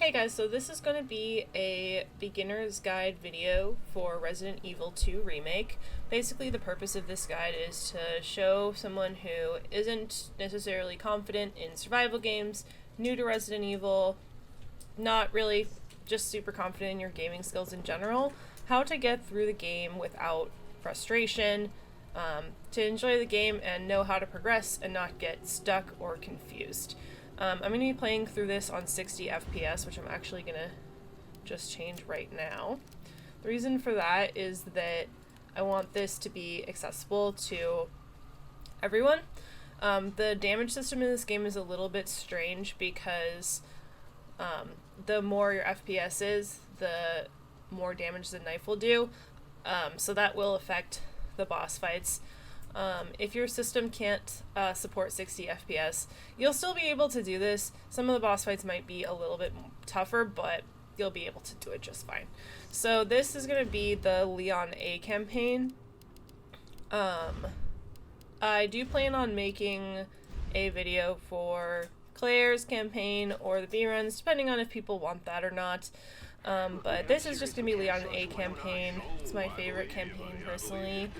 Hey guys, so this is going to be a beginner's guide video for Resident Evil 2 Remake. Basically, the purpose of this guide is to show someone who isn't necessarily confident in survival games, new to Resident Evil, not really just super confident in your gaming skills in general, how to get through the game without frustration, to enjoy the game and know how to progress and not get stuck or confused. I'm going to be playing through this on 60 FPS, which I'm actually going to just change right now. The reason for that is that I want this to be accessible to everyone. The damage system in this game is a little bit strange because the more your FPS is, the more damage the knife will do. So that will affect the boss fights. If your system can't support 60 FPS, you'll still be able to do this. Some of the boss fights might be a little bit tougher, but you'll be able to do it just fine. So this is going to be the Leon A campaign. I do plan on making a video for Claire's campaign or the B runs, depending on if people want that or not. But this is just going to be Leon A campaign. It's my favorite campaign, personally.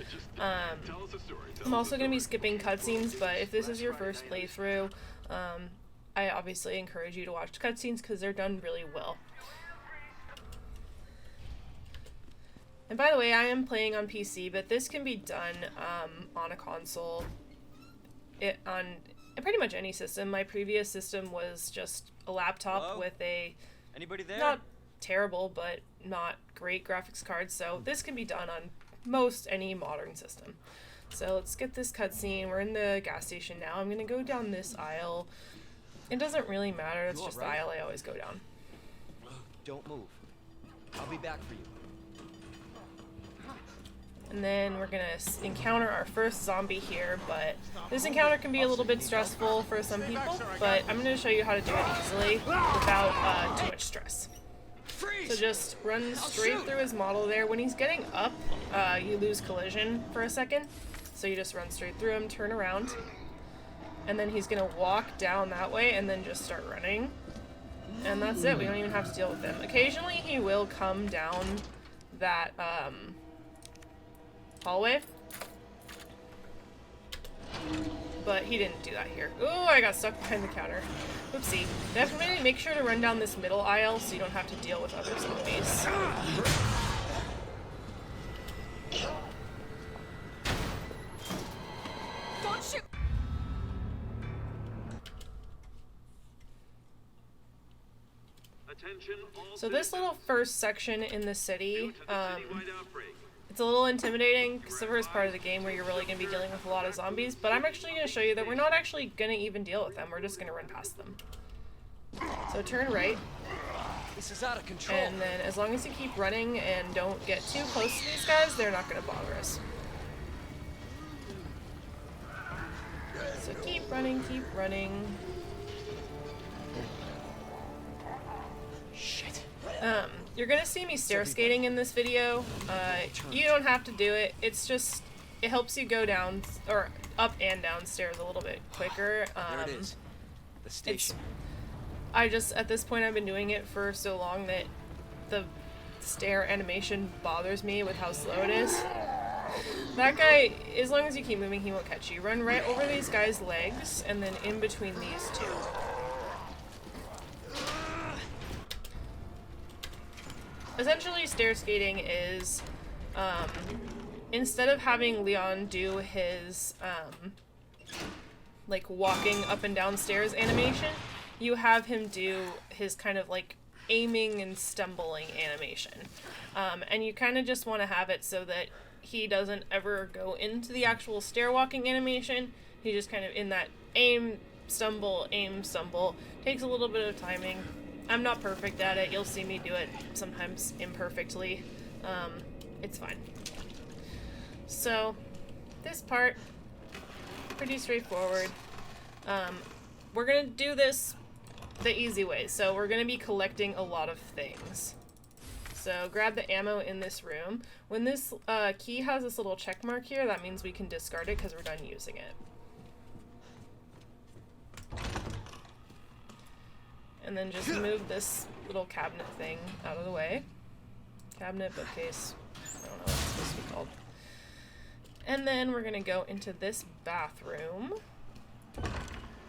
I'm also going to be skipping cutscenes, but if this is your first playthrough, I obviously encourage you to watch cutscenes because they're done really well. And by the way, I am playing on PC, but this can be done on a console, on pretty much any system. My previous system was just a laptop with a Anybody there? not terrible but not great graphics card, so this can be done on most any modern system. So let's get this cutscene. We're in the gas station now. I'm gonna go down this aisle. It doesn't really matter, it's just the aisle I always go down. Don't move. I'll be back for you. And then we're gonna encounter our first zombie here, but this encounter can be a little bit stressful for some people, but I'm gonna show you how to do it easily without too much stress. So just run straight through his model there. When he's getting up, you lose collision for a second. So you just run straight through him, turn around, and then he's gonna walk down that way and then just start running. And that's it, we don't even have to deal with him. Occasionally he will come down that hallway, but he didn't do that here. Ooh, I got stuck behind the counter. Oopsie. Definitely make sure to run down this middle aisle so you don't have to deal with other zombies. Don't shoot! So this little first section in the city, it's a little intimidating because the first part of the game where you're really going to be dealing with a lot of zombies, but I'm actually going to show you that we're not actually going to even deal with them. We're just going to run past them. So turn right. This is out of control. And then as long as you keep running and don't get too close to these guys, they're not going to bother us. So keep running, keep running. Shit. You're gonna see me stair skating in this video. You don't have to do it. It's just, it helps you go down, or up and down stairs a little bit quicker. There it is. The station. At this point I've been doing it for so long that the stair animation bothers me with how slow it is. That guy, as long as you keep moving, he won't catch you. Run right over these guys' legs, and then in between these two. Essentially, stair skating is, instead of having Leon do his, like, walking up and down stairs animation, you have him do his kind of, like, aiming and stumbling animation. And you kind of just want to have it so that he doesn't ever go into the actual stair walking animation. He just kind of in that aim, stumble, takes a little bit of timing. I'm not perfect at it. You'll see me do it sometimes imperfectly. It's fine. So, this part, pretty straightforward. We're gonna do this the easy way. So we're gonna be collecting a lot of things. So grab the ammo in this room. When this key has this little check mark here, that means we can discard it because we're done using it. And then just move this little cabinet thing out of the way. Cabinet, bookcase, I don't know what it's supposed to be called. And then we're gonna go into this bathroom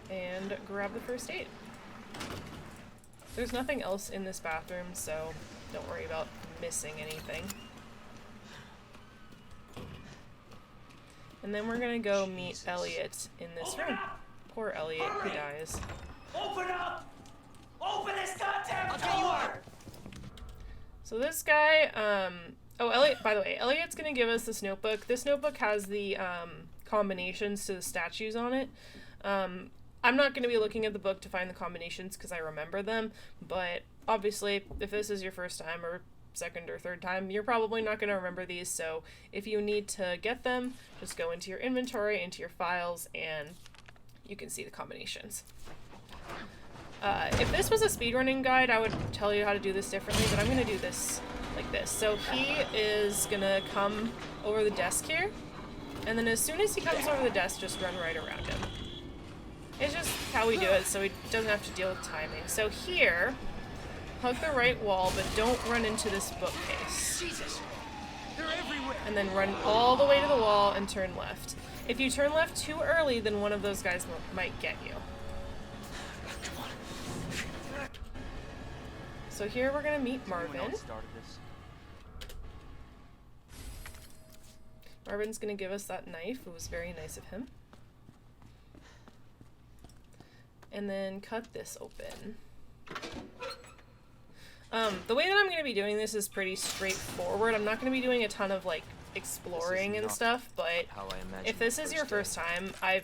and grab the first aid. There's nothing else in this bathroom, so don't worry about missing anything. And then we're gonna go meet Elliot in this room. Poor Elliot, he dies. Open up! Open this goddamn door! So this guy, oh, Elliot, by the way, Elliot's gonna give us this notebook. This notebook has the, combinations to the statues on it. I'm not gonna be looking at the book to find the combinations because I remember them, but obviously, if this is your first time or second or third time, you're probably not gonna remember these, so if you need to get them, just go into your inventory, into your files, and you can see the combinations. If this was a speedrunning guide, I would tell you how to do this differently, but I'm going to do this like this. So he is going to come over the desk here, and then as soon as he comes over the desk, just run right around him. It's just how we do it, so he doesn't have to deal with timing. So here, hug the right wall, but don't run into this bookcase. Jesus! They're everywhere! And then run all the way to the wall and turn left. If you turn left too early, then one of those guys might get you. So here we're gonna meet Marvin. Marvin's gonna give us that knife. It was very nice of him. And then cut this open. The way that I'm gonna be doing this is pretty straightforward. I'm not gonna be doing a ton of like exploring and stuff, but if this is your first time, I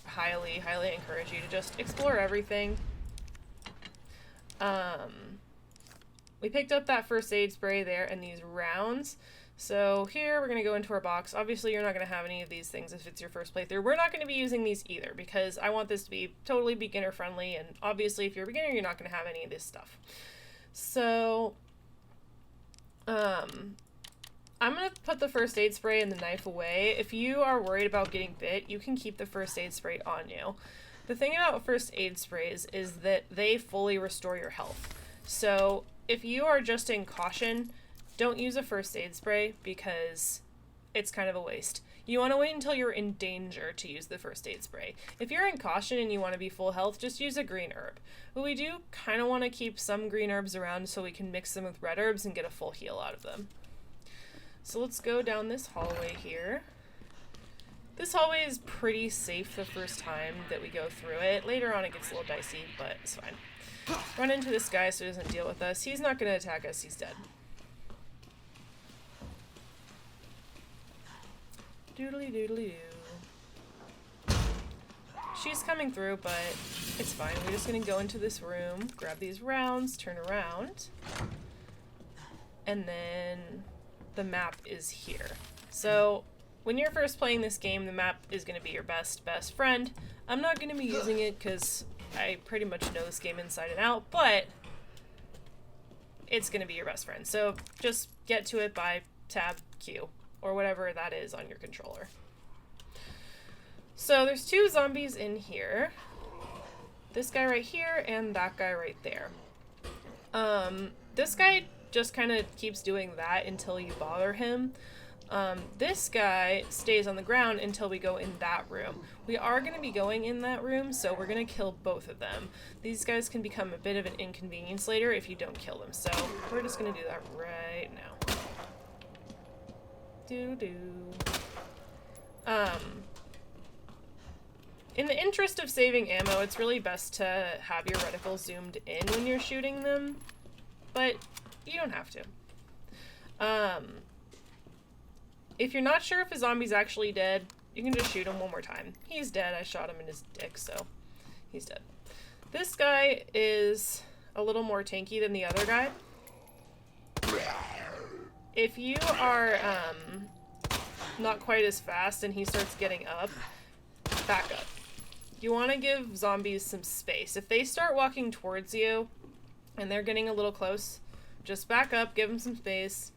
highly encourage you to just explore everything. We picked up that first aid spray there and these rounds. So here we're going to go into our box. Obviously you're not going to have any of these things if it's your first playthrough. We're not going to be using these either because I want this to be totally beginner friendly, and obviously if you're a beginner you're not going to have any of this stuff. So I'm going to put the first aid spray and the knife away. If you are worried about getting bit, you can keep the first aid spray on you. The thing about first aid sprays is that they fully restore your health. So if you are just in caution, don't use a first aid spray because it's kind of a waste. You want to wait until you're in danger to use the first aid spray. If you're in caution and you want to be full health, just use a green herb. But we do kind of want to keep some green herbs around so we can mix them with red herbs and get a full heal out of them. So let's go down this hallway here. This hallway is pretty safe the first time that we go through it. Later on it gets a little dicey, but it's fine. Run into this guy so he doesn't deal with us. He's not going to attack us, he's dead. Doodly doodly doo. She's coming through, but it's fine. We're just going to go into this room, grab these rounds, turn around, and then the map is here. So when you're first playing this game, the map is going to be your best friend. I'm not going to be using it because I pretty much know this game inside and out, but it's going to be your best friend. So just get to it by tab Q or whatever that is on your controller. So there's two zombies in here. This guy right here and that guy right there. This guy just kind of keeps doing that until you bother him. This guy stays on the ground until we go in that room. We are going to be going in that room, so we're going to kill both of them. These guys can become a bit of an inconvenience later if you don't kill them, so we're just going to do that right now. Doo-doo. In the interest of saving ammo, it's really best to have your reticle zoomed in when you're shooting them, but you don't have to. If you're not sure if a zombie's actually dead, you can just shoot him one more time. He's dead. I shot him in his dick, so he's dead. This guy is a little more tanky than the other guy. If you are not quite as fast and he starts getting up, back up. You want to give zombies some space. If they start walking towards you and they're getting a little close, just back up, give them some space.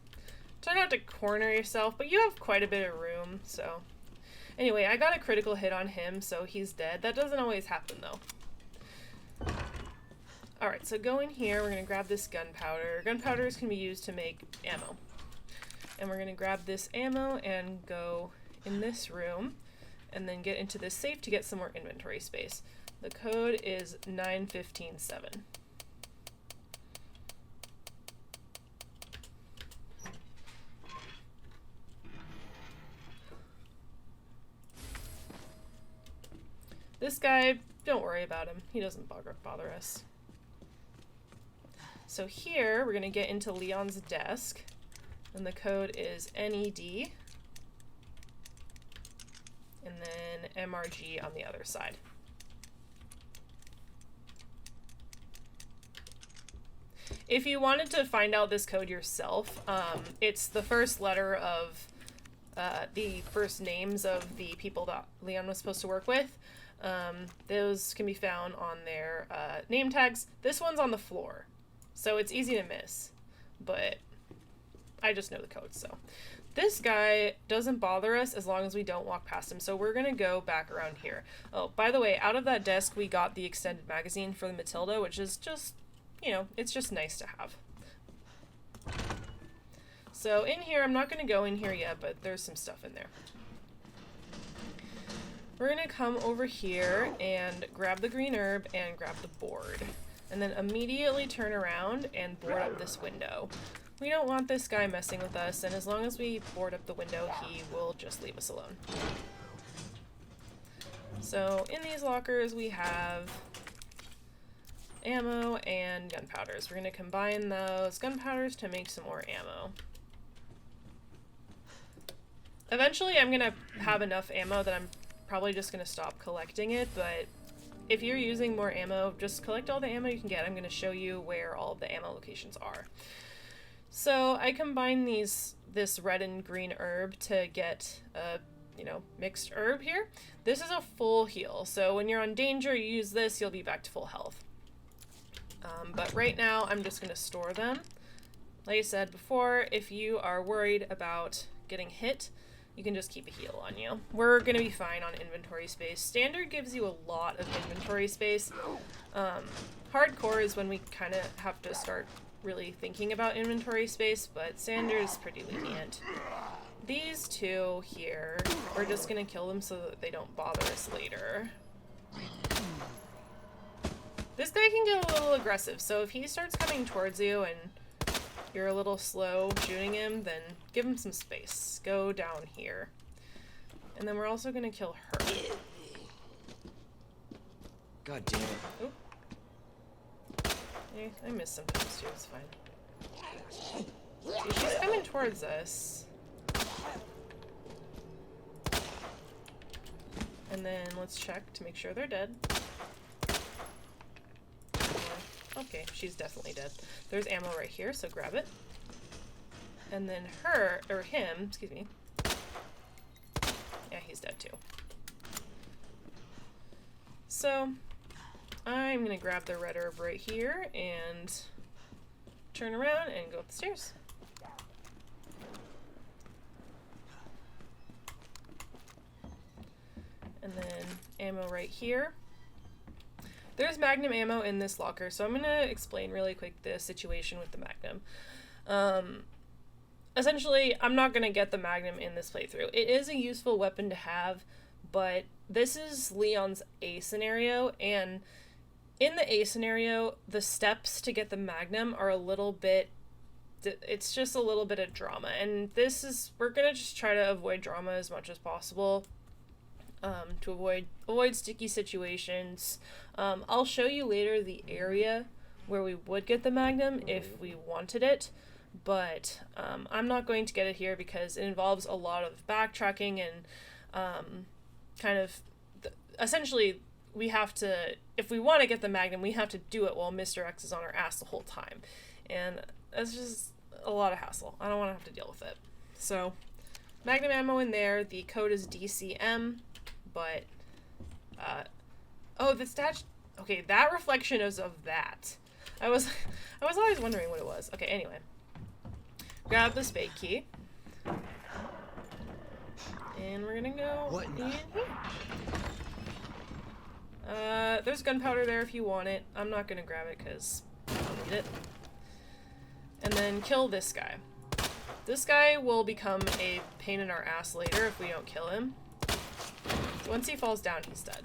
Try not to corner yourself, but you have quite a bit of room, so. Anyway, I got a critical hit on him, so he's dead. That doesn't always happen, though. Alright, so go in here, we're going to grab this gunpowder. Gunpowders can be used to make ammo. And we're going to grab this ammo and go in this room, and then get into this safe to get some more inventory space. The code is 9157. This guy, don't worry about him. He doesn't bother us. So here, we're going to get into Leon's desk, and the code is NED, and then MRG on the other side. If you wanted to find out this code yourself, it's the first letter of the first names of the people that Leon was supposed to work with. Those can be found on their name tags. This one's on the floor, so it's easy to miss, but I just know the code. So this guy doesn't bother us as long as we don't walk past him, so we're gonna go back around here. Oh, by the way, out of that desk we got the extended magazine for the Matilda, which is just, you know, it's just nice to have. So in here, I'm not gonna go in here yet, but there's some stuff in there. We're gonna come over here and grab the green herb and grab the board, and then immediately turn around and board up this window. We don't want this guy messing with us, and as long as we board up the window, he will just leave us alone. So in these lockers we have ammo and gunpowders. We're gonna combine those gunpowders to make some more ammo. Eventually I'm gonna have enough ammo that I'm probably just gonna stop collecting it, but if you're using more ammo, just collect all the ammo you can get. I'm gonna show you where all of the ammo locations are. So I combine this red and green herb to get a, you know, mixed herb here. This is a full heal, so when you're on danger, you use this, you'll be back to full health. But right now, I'm just gonna store them. Like I said before, if you are worried about getting hit, you can just keep a heal on you. We're gonna be fine on inventory space. Standard gives you a lot of inventory space. Hardcore is when we kind of have to start really thinking about inventory space, but standard is pretty lenient. These two here, we're just gonna kill them so that they don't bother us later. This guy can get a little aggressive, so if he starts coming towards you and you're a little slow shooting him, then give him some space. Go down here. And then we're also gonna kill her. God damn it. Oop. Yeah, I miss sometimes too, it's fine. See, she's coming towards us. And then let's check to make sure they're dead. Okay, she's definitely dead. There's ammo right here, so grab it. And then her, or him, excuse me. Yeah, he's dead too. So, I'm gonna grab the red herb right here and turn around and go up the stairs. And then ammo right here. There's magnum ammo in this locker, so I'm going to explain really quick the situation with the magnum. Essentially, I'm not going to get the magnum in this playthrough. It is a useful weapon to have, but this is Leon's A scenario, and in the A scenario, the steps to get the magnum are a little bit, it's just a little bit of drama, and this is, we're going to just try to avoid drama as much as possible. To avoid sticky situations. I'll show you later the area where we would get the magnum if we wanted it, but I'm not going to get it here because it involves a lot of backtracking and essentially we have to, if we want to get the magnum, we have to do it while Mr. X is on our ass the whole time, and that's just a lot of hassle. I don't want to have to deal with it. So magnum ammo in there. The code is DCM. But, oh, the statue, okay, that reflection is of that. I was always wondering what it was. Okay, anyway. Grab the spade key. And we're gonna go in here. There's gunpowder there if you want it. I'm not gonna grab it because I don't need it. And then kill this guy. This guy will become a pain in our ass later if we don't kill him. Once he falls down, he's dead.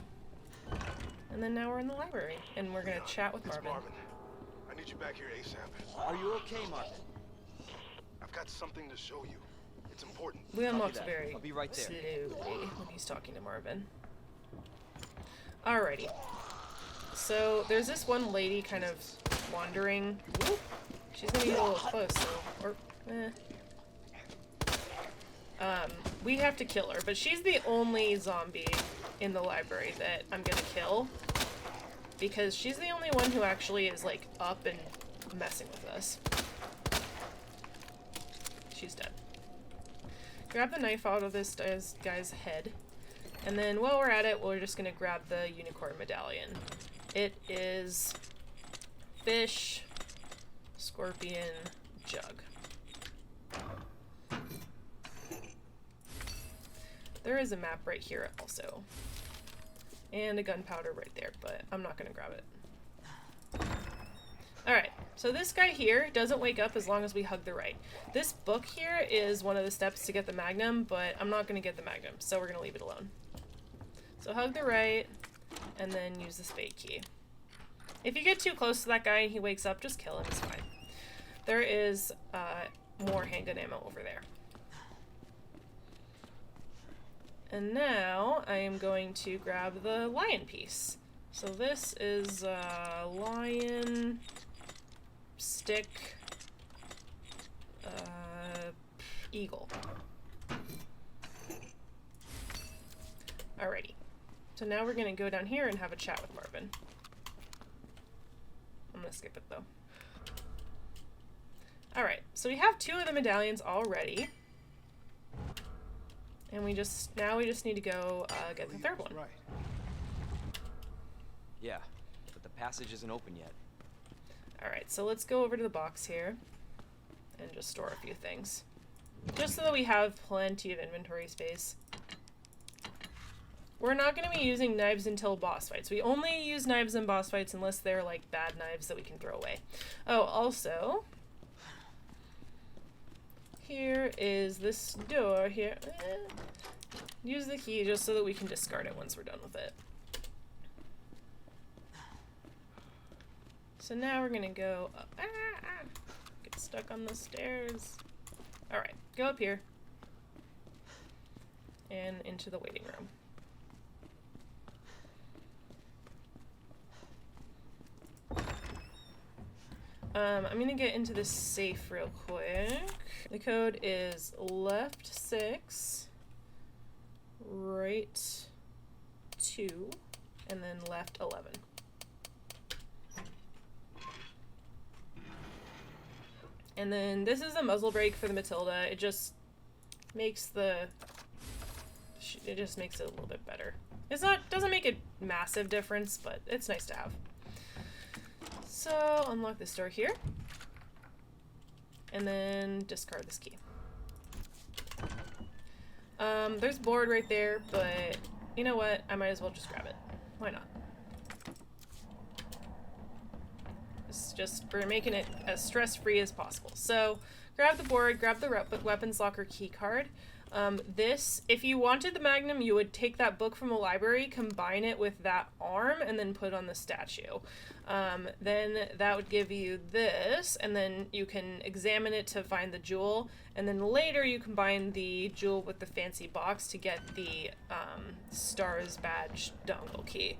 And then now we're in the library, and we're gonna chat with Marvin. I need you back here ASAP. Are you okay, Marvin? I've got something to show you. It's important. We unlocked very I'll be right there. slowly when he's talking to Marvin. Alrighty. So there's this one lady kind of wandering. Whoop. She's gonna get a little close, so we have to kill her, but she's the only zombie in the library that I'm gonna kill because she's the only one who actually is like up and messing with us. She's dead. Grab the knife out of this guy's head, and then while we're at it, we're just gonna grab the unicorn medallion. It is fish, scorpion, jug. There is a map right here also. And a gunpowder right there, but I'm not gonna grab it. Alright, so this guy here doesn't wake up as long as we hug the right. This book here is one of the steps to get the magnum, but I'm not gonna get the magnum, so we're gonna leave it alone. So hug the right, and then use the spade key. If you get too close to that guy and he wakes up, just kill him, it's fine. There is more handgun ammo over there. And now I am going to grab the lion piece. So this is lion, stick, eagle. Alrighty. So now we're gonna go down here and have a chat with Marvin. I'm gonna skip it though. Alright, so we have 2 of the medallions already. And now we just need to go get the third one. Right. Yeah, but the passage isn't open yet. Alright, so let's go over to the box here and just store a few things. Just so that we have plenty of inventory space. We're not going to be using knives until boss fights. We only use knives in boss fights unless they're like bad knives that we can throw away. Oh, also, here is this door here. Use the key just so that we can discard it once we're done with it. So now we're gonna go up. Get stuck on the stairs. Alright, go up here. And into the waiting room. I'm gonna get into this safe real quick. The code is left 6, right 2, and then left 11. And then this is the muzzle brake for the Matilda. It just makes it a little bit better. Doesn't make a massive difference, but it's nice to have. So unlock this door here, and then discard this key. There's board right there, but you know what? I might as well just grab it. Why not? We're making it as stress-free as possible. So grab the board, grab the weapons locker key card. If you wanted the Magnum, you would take that book from the library, combine it with that arm, and then put on the statue. Then that would give you this, and then you can examine it to find the jewel, and then later you combine the jewel with the fancy box to get the Stars badge dongle key.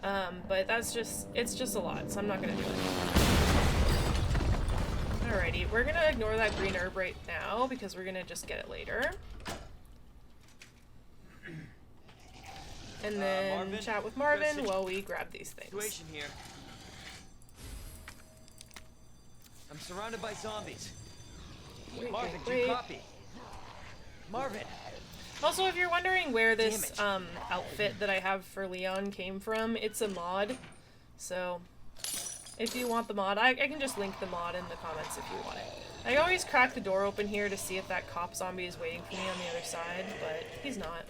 But it's just a lot, so I'm not gonna do it. Alrighty, we're gonna ignore that green herb right now because we're gonna just get it later. And then Marvin, chat with Marvin while we grab these things. Situation here. I'm surrounded by zombies. Marvin, do you copy? Marvin! Also, if you're wondering where this outfit that I have for Leon came from, it's a mod. So, if you want the mod, I can just link the mod in the comments if you want it. I always crack the door open here to see if that cop zombie is waiting for me on the other side, but he's not.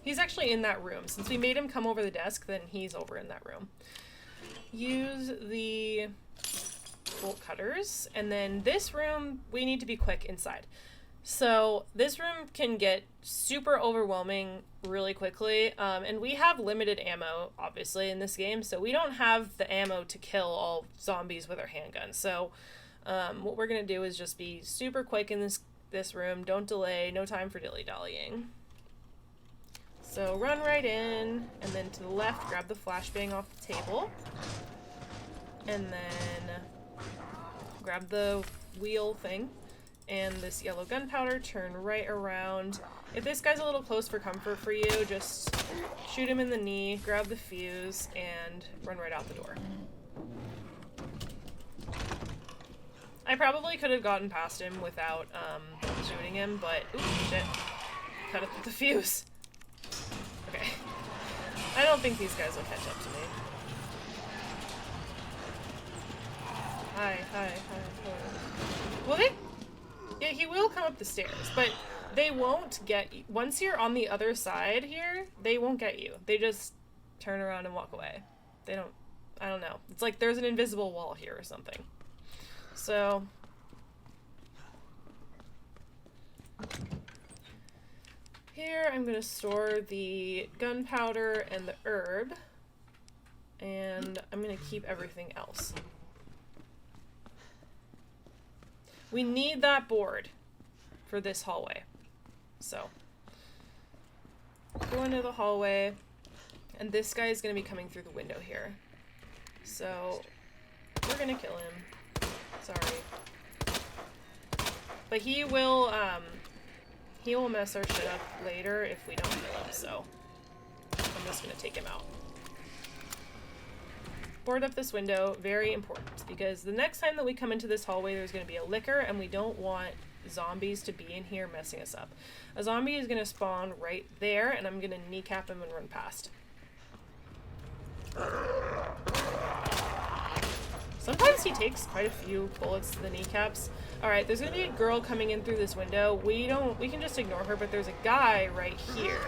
He's actually in that room. Since we made him come over the desk, then he's over in that room. Use the bolt cutters, and then this room, we need to be quick inside. So this room can get super overwhelming really quickly, and we have limited ammo, obviously, in this game, so we don't have the ammo to kill all zombies with our handguns. So what we're going to do is just be super quick in this room, don't delay, no time for dilly-dallying. So run right in, and then to the left, grab the flashbang off the table, and then grab the wheel thing, and this yellow gunpowder, turn right around. If this guy's a little close for comfort for you, just shoot him in the knee, grab the fuse, and run right out the door. I probably could have gotten past him without shooting him, but ooh, shit. Cut it with the fuse. Okay. I don't think these guys will catch up to me. Hi. Will they? Yeah, he will come up the stairs, but they won't get you. Once you're on the other side here, they won't get you. They just turn around and walk away. They don't, I don't know. It's like there's an invisible wall here or something. So, here I'm gonna store the gunpowder and the herb, and I'm gonna keep everything else. We need that board for this hallway. So, go into the hallway, and this guy is gonna be coming through the window here. So, we're gonna kill him. Sorry. But he will mess our shit up later if we don't kill him, so I'm just gonna take him out. Board up this window, very important, because the next time that we come into this hallway there's gonna be a licker, and we don't want zombies to be in here messing us up. A zombie is gonna spawn right there, and I'm gonna kneecap him and run past. Sometimes he takes quite a few bullets to the kneecaps. Alright, there's gonna be a girl coming in through this window. We can just ignore her, but there's a guy right here.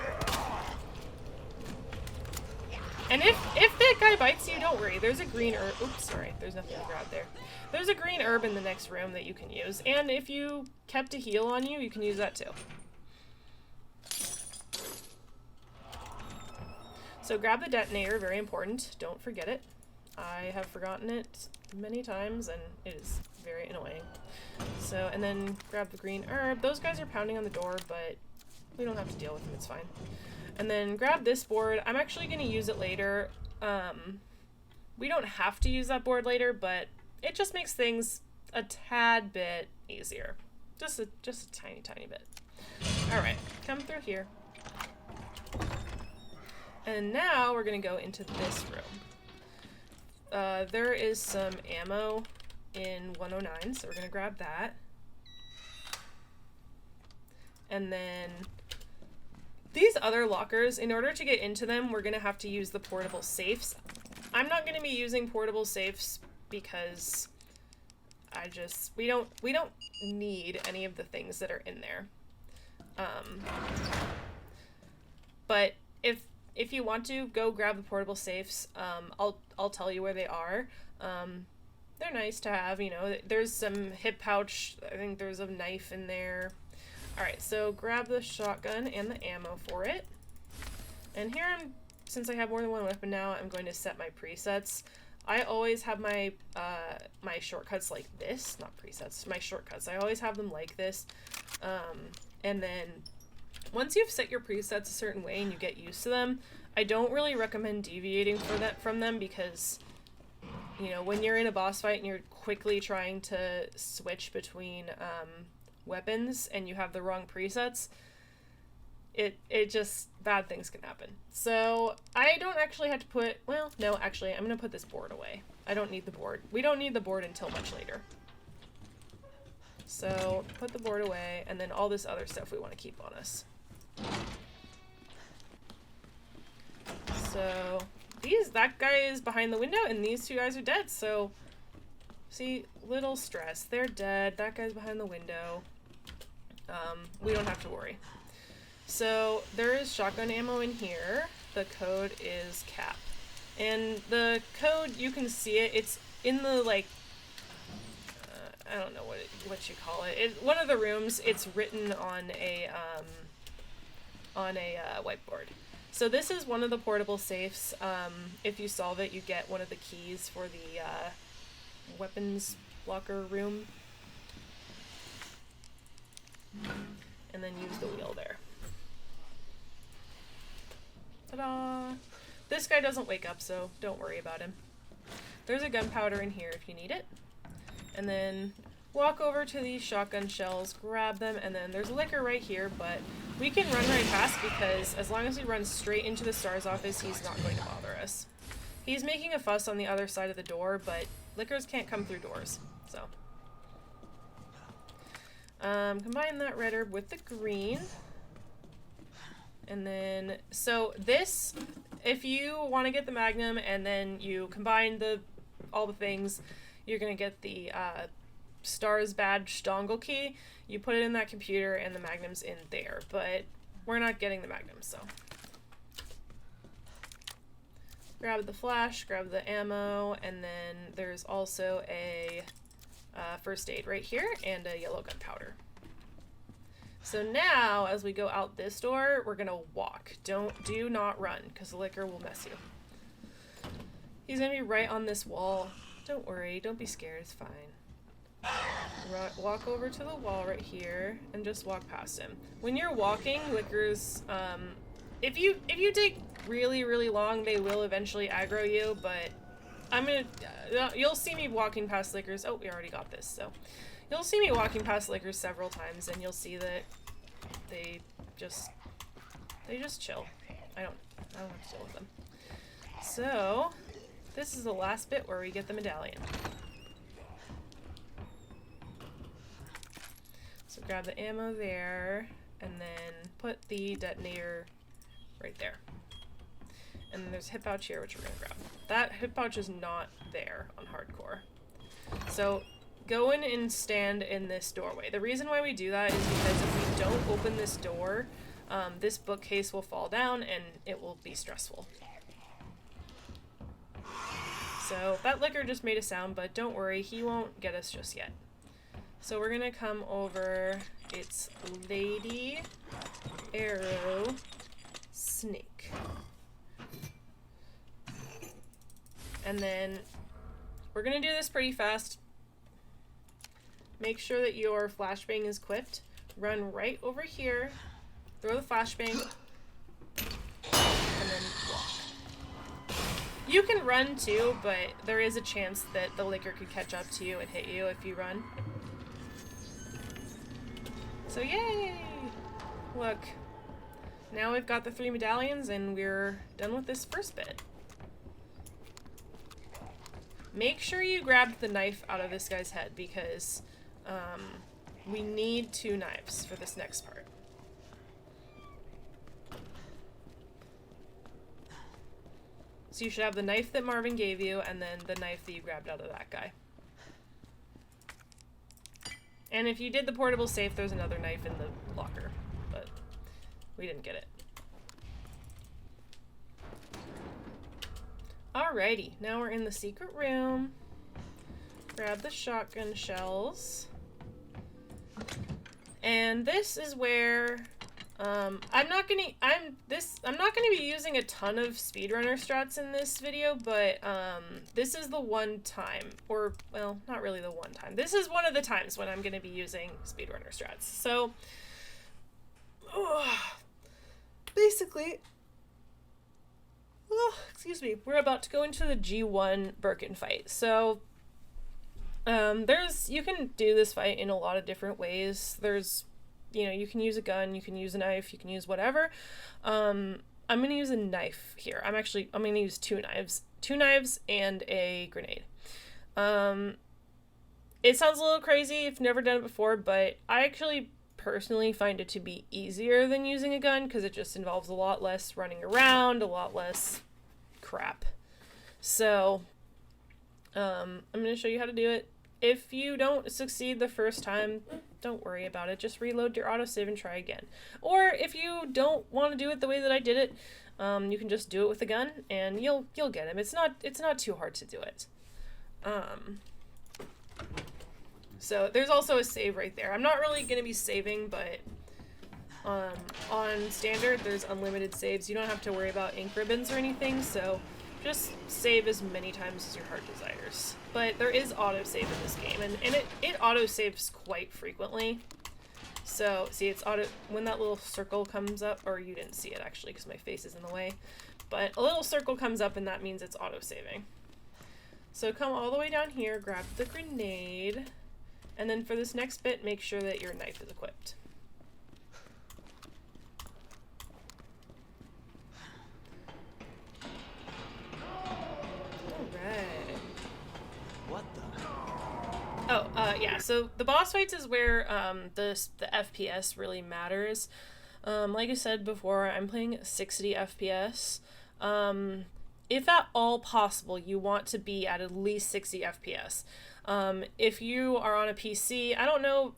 And if that guy bites you, don't worry. There's a green herb. Oops, sorry. There's nothing to grab there. There's a green herb in the next room that you can use. And if you kept a heal on you, you can use that too. So grab the detonator, very important. Don't forget it. I have forgotten it many times, and it is very annoying. So, and then grab the green herb. Those guys are pounding on the door, but we don't have to deal with them, it's fine. And then grab this board. I'm actually going to use it later. We don't have to use that board later, but it just makes things a tad bit easier. Just a tiny, tiny bit. Alright, come through here. And now we're going to go into this room. There is some ammo in 109, so we're going to grab that. And then these other lockers, in order to get into them, we're going to have to use the portable safes. I'm not going to be using portable safes because we don't need any of the things that are in there. But if you want to, go grab the portable safes. I'll tell you where they are. They're nice to have, you know. There's some hip pouch. I think there's a knife in there. Alright, so grab the shotgun and the ammo for it. And here since I have more than one weapon now, I'm going to set my presets. I always have my my shortcuts like this. Not presets, my shortcuts. I always have them like this. And then once you've set your presets a certain way and you get used to them, I don't really recommend deviating from them because, you know, when you're in a boss fight and you're quickly trying to switch between weapons and you have the wrong presets, it just, bad things can happen. So I don't actually have to put, well, no, actually, I'm going to put this board away. I don't need the board. We don't need the board until much later. So put the board away, and then all this other stuff we want to keep on us. So that guy is behind the window, and these two guys are dead, so see, little stress. They're dead. That guy's behind the window. We don't have to worry. So there is shotgun ammo in here. The code is cap. And the code, you can see it. It's in the, like, I don't know what you call it. One of the rooms, it's written on a whiteboard. So this is one of the portable safes. If you solve it, you get one of the keys for the weapons locker room. And then use the wheel there. Ta-da! This guy doesn't wake up, so don't worry about him. There's a gunpowder in here if you need it. And then walk over to these shotgun shells, grab them, and then there's liquor right here, but we can run right past because as long as we run straight into the STARS office, he's not going to bother us. He's making a fuss on the other side of the door, but liquors can't come through doors, so. Combine that red herb with the green. And then, so this, if you want to get the Magnum and then you combine all the things, you're going to get the STARS badge dongle key. You put it in that computer and the Magnum's in there, but we're not getting the Magnum, so. Grab the flash, grab the ammo, and then there's also a first aid right here and a yellow gunpowder. So now, as we go out this door, we're gonna walk. Do not run, because the liquor will mess you. He's gonna be right on this wall. Don't worry, don't be scared, it's fine. Walk over to the wall right here and just walk past him. When you're walking, liquors, if you take really, really long, they will eventually aggro you, but I'm gonna, you'll see me walking past liquors. Oh, we already got this, so. You'll see me walking past liquors several times, and you'll see that they just chill. I don't have to deal with them. So, this is the last bit where we get the medallion. So grab the ammo there, and then put the detonator right there. And then there's a hip pouch here, which we're gonna grab. That hip pouch is not there on hardcore. So, go in and stand in this doorway. The reason why we do that is because if we don't open this door, this bookcase will fall down and it will be stressful. So that liquor just made a sound, but don't worry, he won't get us just yet. So we're gonna come over, it's lady, arrow, snake. And then we're gonna do this pretty fast. Make sure that your flashbang is equipped. Run right over here, throw the flashbang, and then walk. You can run too, but there is a chance that the liquor could catch up to you and hit you if you run. So yay! Look, now we've got the 3 medallions and we're done with this first bit. Make sure you grab the knife out of this guy's head because we need 2 knives for this next part. So you should have the knife that Marvin gave you and then the knife that you grabbed out of that guy. And if you did the portable safe, there's another knife in the locker, but we didn't get it. Alrighty, now we're in the secret room. Grab the shotgun shells. And this is where I'm not gonna be using a ton of speedrunner strats in this video, but this is the one time, or well, not really the one time. This is one of the times when I'm gonna be using speedrunner strats. So basically, excuse me, we're about to go into the G1 Birkin fight. So you can do this fight in a lot of different ways. There's, you know, you can use a gun, you can use a knife, you can use whatever. I'm gonna use a knife here. I'm gonna use 2 knives. 2 knives and a grenade. It sounds a little crazy if you've never done it before, but I actually personally find it to be easier than using a gun because it just involves a lot less running around, a lot less crap. So, I'm gonna show you how to do it. If you don't succeed the first time, don't worry about it. Just reload your autosave and try again. Or if you don't want to do it the way that I did it, you can just do it with a gun, and you'll get him. It's not too hard to do it. So there's also a save right there. I'm not really going to be saving, but on standard there's unlimited saves. You don't have to worry about ink ribbons or anything, so just save as many times as your heart desires. But there is autosave in this game, and it autosaves quite frequently. So, see, it's auto when that little circle comes up, or you didn't see it actually because my face is in the way, but a little circle comes up and that means it's auto-saving. So come all the way down here, grab the grenade, and then for this next bit, make sure that your knife is equipped. Alright. What the? Oh, yeah, so the boss fights is where the FPS really matters. Like I said before, I'm playing 60 FPS. If at all possible, you want to be at least 60 FPS. If you are on a PC, I don't know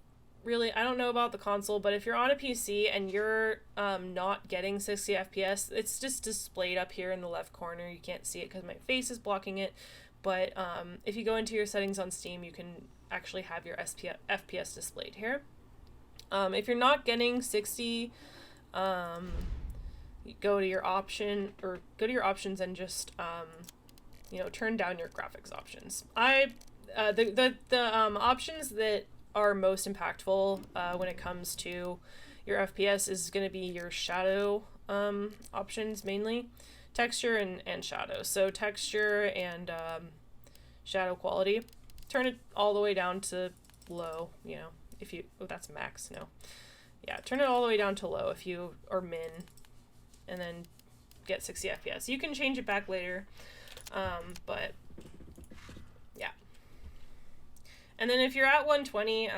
about the console, but if you're on a PC and you're not getting 60 FPS, it's just displayed up here in the left corner. You can't see it because my face is blocking it. But if you go into your settings on Steam, you can actually have your FPS displayed here. If you're not getting 60, go to your options and just turn down your graphics options. The options that are most impactful when it comes to your FPS is going to be your shadow options, mainly texture and shadow. So texture and shadow quality, turn it all the way down to low. That's max. No, yeah, turn it all the way down to low if you or min, and then get 60 FPS. You can change it back later, but yeah. And then if you're at 120,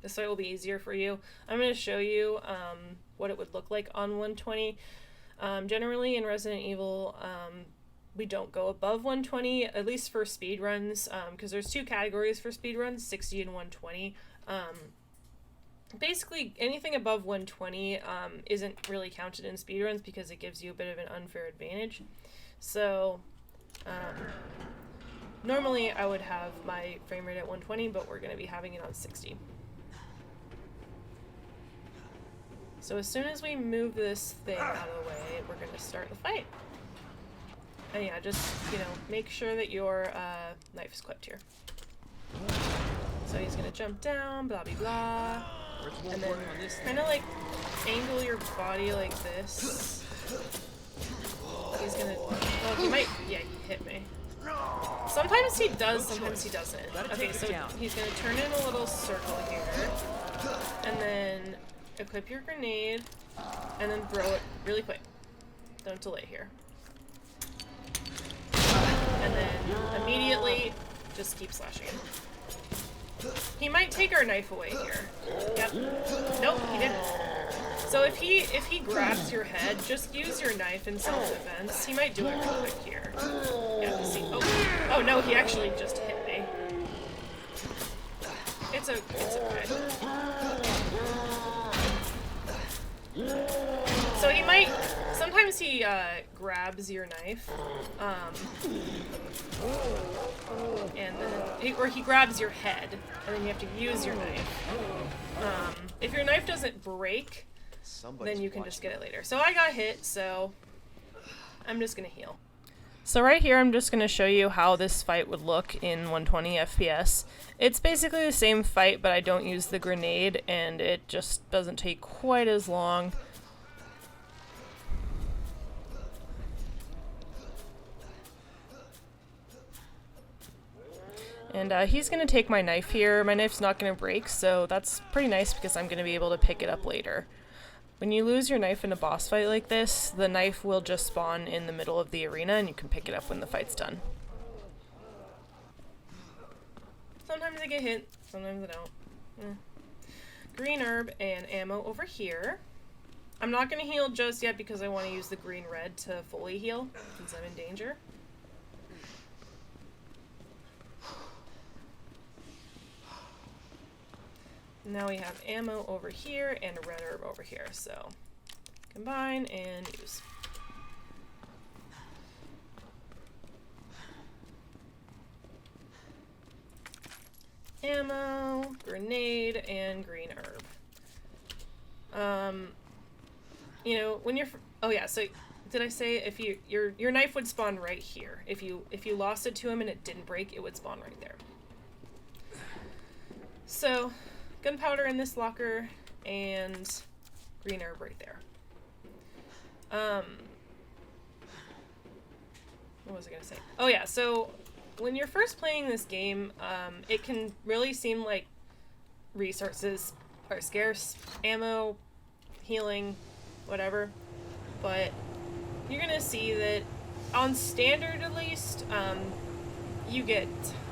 this way will be easier for you. I'm going to show you what it would look like on 120. Generally in Resident Evil, we don't go above 120, at least for speed runs, because there's two categories for speed runs, 60 and 120. Basically, anything above 120 isn't really counted in speedruns because it gives you a bit of an unfair advantage. So, normally I would have my frame rate at 120, but we're going to be having it on 60. So as soon as we move this thing out of the way, we're going to start the fight. And yeah, just, make sure that your knife is equipped here. So he's going to jump down, blah, blah, blah. And then kind of like angle your body like this. He's gonna, well, he might, yeah, he hit me. Sometimes he does, sometimes he doesn't. Okay, so he's gonna turn in a little circle here. And then equip your grenade. And then throw it really quick. Don't delay here. And then immediately just keep slashing him. He might take our knife away here. Yep. Nope, he didn't. So if he grabs your head, just use your knife in self-defense. He might do it real quick here. Yeah, see. Oh no, he actually just hit me. It's okay. So he might. Sometimes he grabs your knife, and then he grabs your head, and then you have to use your knife. If your knife doesn't break, then you can just get it later. So I got hit, so I'm just gonna heal. So right here, I'm just gonna show you how this fight would look in 120 FPS. It's basically the same fight, but I don't use the grenade, and it just doesn't take quite as long. And he's going to take my knife here. My knife's not going to break, so that's pretty nice because I'm going to be able to pick it up later. When you lose your knife in a boss fight like this, the knife will just spawn in the middle of the arena and you can pick it up when the fight's done. Sometimes I get hit, sometimes I don't. Green herb and ammo over here. I'm not going to heal just yet because I want to use the green red to fully heal since I'm in danger. Now we have ammo over here and a red herb over here, so combine and use. Ammo, grenade, and green herb. You know, when you're, oh yeah, so did I say if your knife would spawn right here? If you lost it to him and it didn't break, it would spawn right there. So, gunpowder in this locker and green herb right there. What was I gonna say? Oh yeah, so when you're first playing this game, it can really seem like resources are scarce, ammo, healing, whatever, but you're gonna see that on standard at least, you get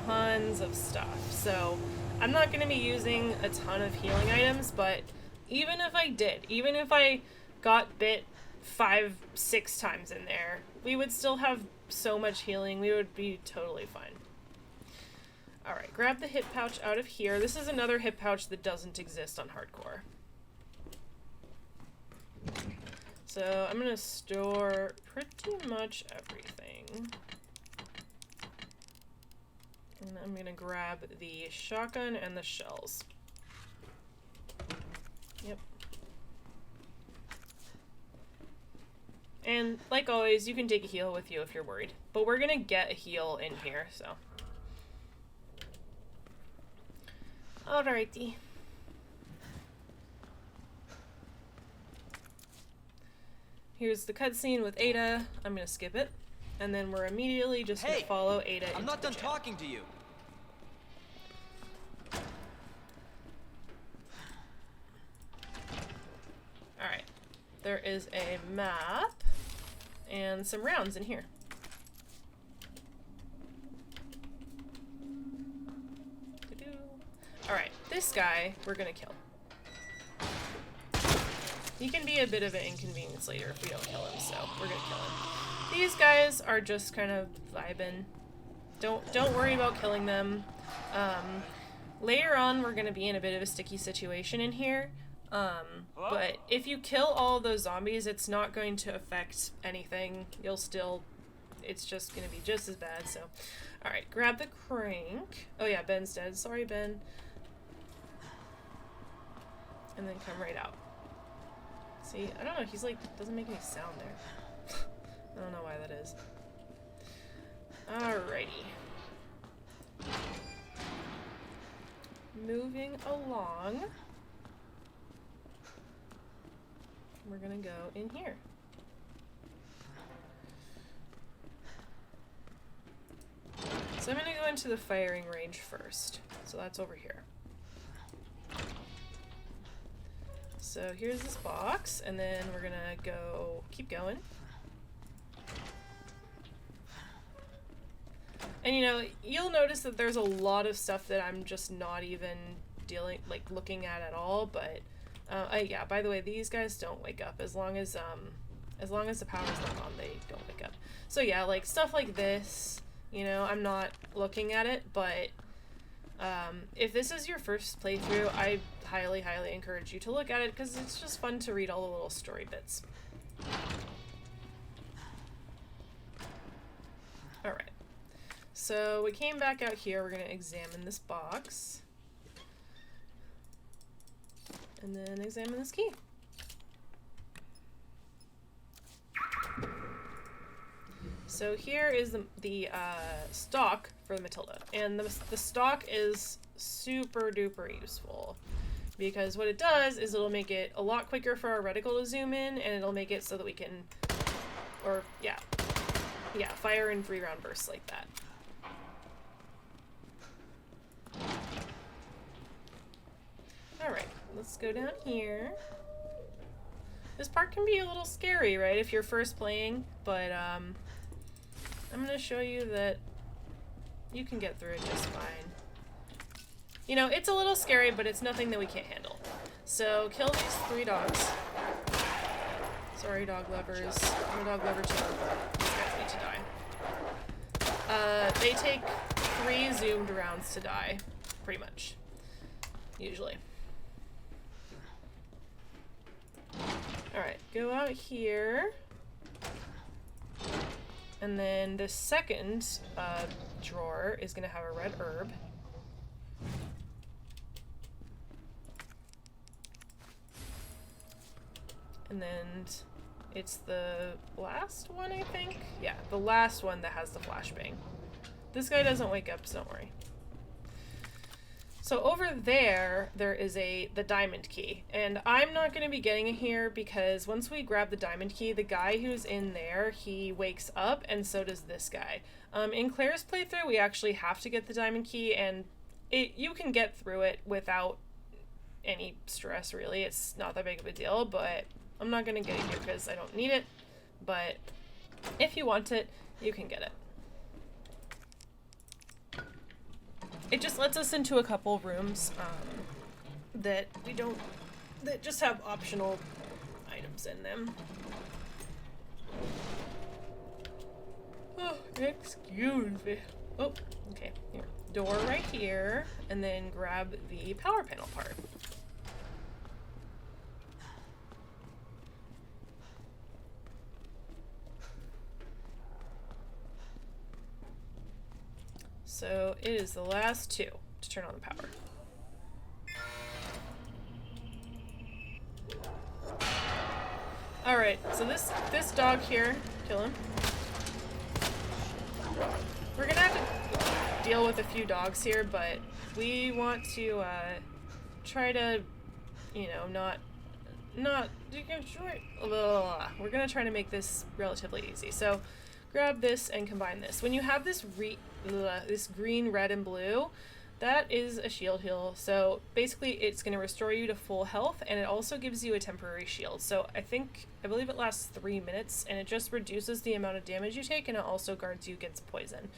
tons of stuff. So I'm not gonna be using a ton of healing items, but even if I did, even if I got bit 5-6 times in there, we would still have so much healing, we would be totally fine. Alright, grab the hip pouch out of here. This is another hip pouch that doesn't exist on hardcore. So I'm gonna store pretty much everything. And I'm gonna grab the shotgun and the shells. Yep. And like always, you can take a heal with you if you're worried. But we're gonna get a heal in here, so. Alrighty. Here's the cutscene with Ada. I'm gonna skip it. And then we're immediately just gonna follow Ada into I'm not the done jail. talking to you. Alright. There is a map and some rounds in here. Alright, this guy we're gonna kill. He can be a bit of an inconvenience later if we don't kill him, so we're gonna kill him. These guys are just kind of vibing. Don't worry about killing them. Later on we're gonna be in a bit of a sticky situation in here. But if you kill all those zombies, it's not going to affect anything. You'll still, it's just gonna be just as bad, so. Alright, grab the crank. Oh yeah, Ben's dead. Sorry, Ben. And then come right out. See, I don't know, he's like, doesn't make any sound there. I don't know why that is. Alrighty. Moving along. We're gonna go in here. So I'm gonna go into the firing range first. So that's over here. So here's this box, and then we're gonna go, keep going. And you know, you'll notice that there's a lot of stuff that I'm just not even looking at all, but yeah, by the way, these guys don't wake up as long as the power's not on, they don't wake up. So yeah, like stuff like this, you know, I'm not looking at it, but if this is your first playthrough, I highly, highly encourage you to look at it because it's just fun to read all the little story bits. Alright, so we came back out here, we're going to examine this box. And then examine this key. So here is the stock for the Matilda, and the stock is super duper useful because what it does is it'll make it a lot quicker for our reticle to zoom in, and it'll make it so that we can, fire in 3-round bursts like that. Alright, let's go down here. This part can be a little scary, right, if you're first playing, but I'm gonna show you that you can get through it just fine. You know, it's a little scary, but it's nothing that we can't handle. So, kill these 3 dogs. Sorry, dog lovers. I'm a dog lover too, but these guys need to die. They take 3 zoomed rounds to die, pretty much. Usually. Alright, go out here. And then the second drawer is going to have a red herb. And then it's the last one, I think? Yeah, the last one that has the flashbang. This guy doesn't wake up, so don't worry. So over there, there is the diamond key. And I'm not going to be getting it here because once we grab the diamond key, the guy who's in there, he wakes up, and so does this guy. In Claire's playthrough, we actually have to get the diamond key, and you can get through it without any stress, really. It's not that big of a deal, but I'm not going to get it here because I don't need it. But if you want it, you can get it. It just lets us into a couple rooms that just have optional items in them. Oh, excuse me. Oh, okay. Here. Door right here, and then grab the power panel part. So it is the last two to turn on the power. Alright, so this dog here, kill him. We're gonna have to deal with a few dogs here, but we want to try to, you know, not we're gonna try to make this relatively easy. So grab this and combine this. When you have this this green, red, and blue, that is a shield heal. So basically it's going to restore you to full health, and it also gives you a temporary shield. So I believe it lasts 3 minutes, and it just reduces the amount of damage you take, and it also guards you against poison.